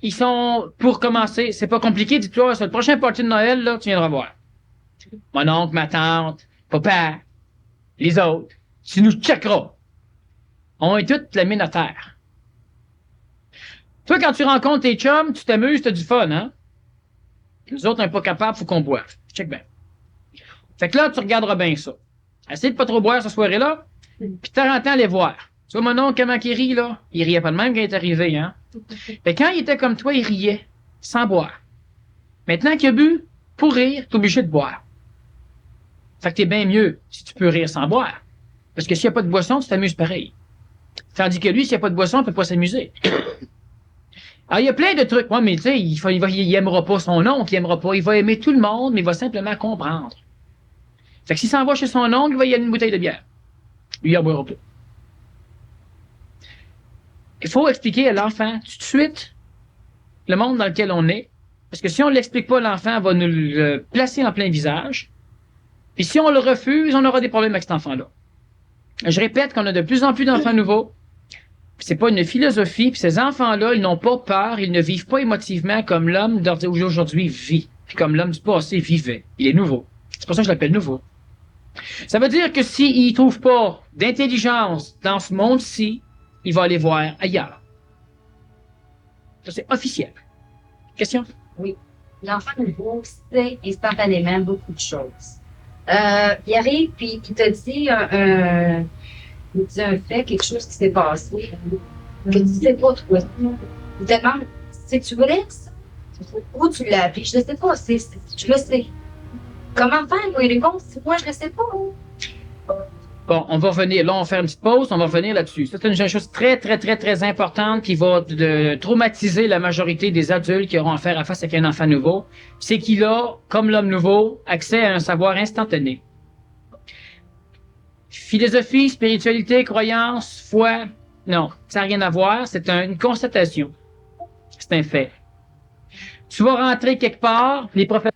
ils sont, pour commencer, c'est pas compliqué, dis-toi, sur le prochain party de Noël, là, tu viendras voir. Mon oncle, ma tante, papa, les autres, tu nous checkeras. On est toutes la mine à terre. Toi, quand tu rencontres tes chums, tu t'amuses, t'as du fun, hein? Les autres, on n'est pas capables, faut qu'on boive. Check bien. Fait que là, tu regarderas bien ça. Essaye de pas trop boire cette soirée-là, puis de temps en temps, les voir. Tu vois, mon oncle, comment il rit, là? Il riait pas de même quand il est arrivé, hein? Fait quand il était comme toi, il riait, sans boire. Maintenant qu'il a bu, pour rire, t'es obligé de boire. Fait que t'es bien mieux si tu peux rire sans boire. Parce que s'il n'y a pas de boisson, tu t'amuses pareil. Tandis que lui, s'il n'y a pas de boisson, il ne peut pas s'amuser. Alors, il y a plein de trucs. Ouais, mais tu sais, il aimera pas son oncle, il aimera pas. Il va aimer tout le monde, mais il va simplement comprendre. Fait que s'il s'en va chez son oncle, il va y aller une bouteille de bière. Lui, il en boira pas. Il faut expliquer à l'enfant tout de suite le monde dans lequel on est. Parce que si on ne l'explique pas, l'enfant va nous le placer en plein visage. Puis si on le refuse, on aura des problèmes avec cet enfant-là. Je répète qu'on a de plus en plus d'enfants nouveaux. C'est pas une philosophie. Puis ces enfants-là, ils n'ont pas peur. Ils ne vivent pas émotivement comme l'homme d'aujourd'hui vit. Puis comme l'homme du passé vivait. Il est nouveau. C'est pour ça que je l'appelle nouveau. Ça veut dire que s'il ne trouve pas d'intelligence dans ce monde-ci, il va aller voir ailleurs. Ça, c'est officiel. Question? Oui. L'enfant nouveau sait instantanément beaucoup de choses. Il arrive, puis il te dit il dit un fait, quelque chose qui s'est passé, que tu sais pas toi. Il te demande, c'est-tu vrai ça? Où tu l'as appris? Je ne sais pas, je le sais. Comment faire? Il répond, moi je ne le sais pas. Bon, on va revenir. Là, on va faire une petite pause, on va revenir là-dessus. Ça, c'est une chose très, très, très, très importante qui va traumatiser la majorité des adultes qui auront à faire face avec un enfant nouveau. C'est qu'il a, comme l'homme nouveau, accès à un savoir instantané. Philosophie, spiritualité, croyance, foi, non, ça n'a rien à voir. C'est une constatation. C'est un fait. Tu vas rentrer quelque part, les professeurs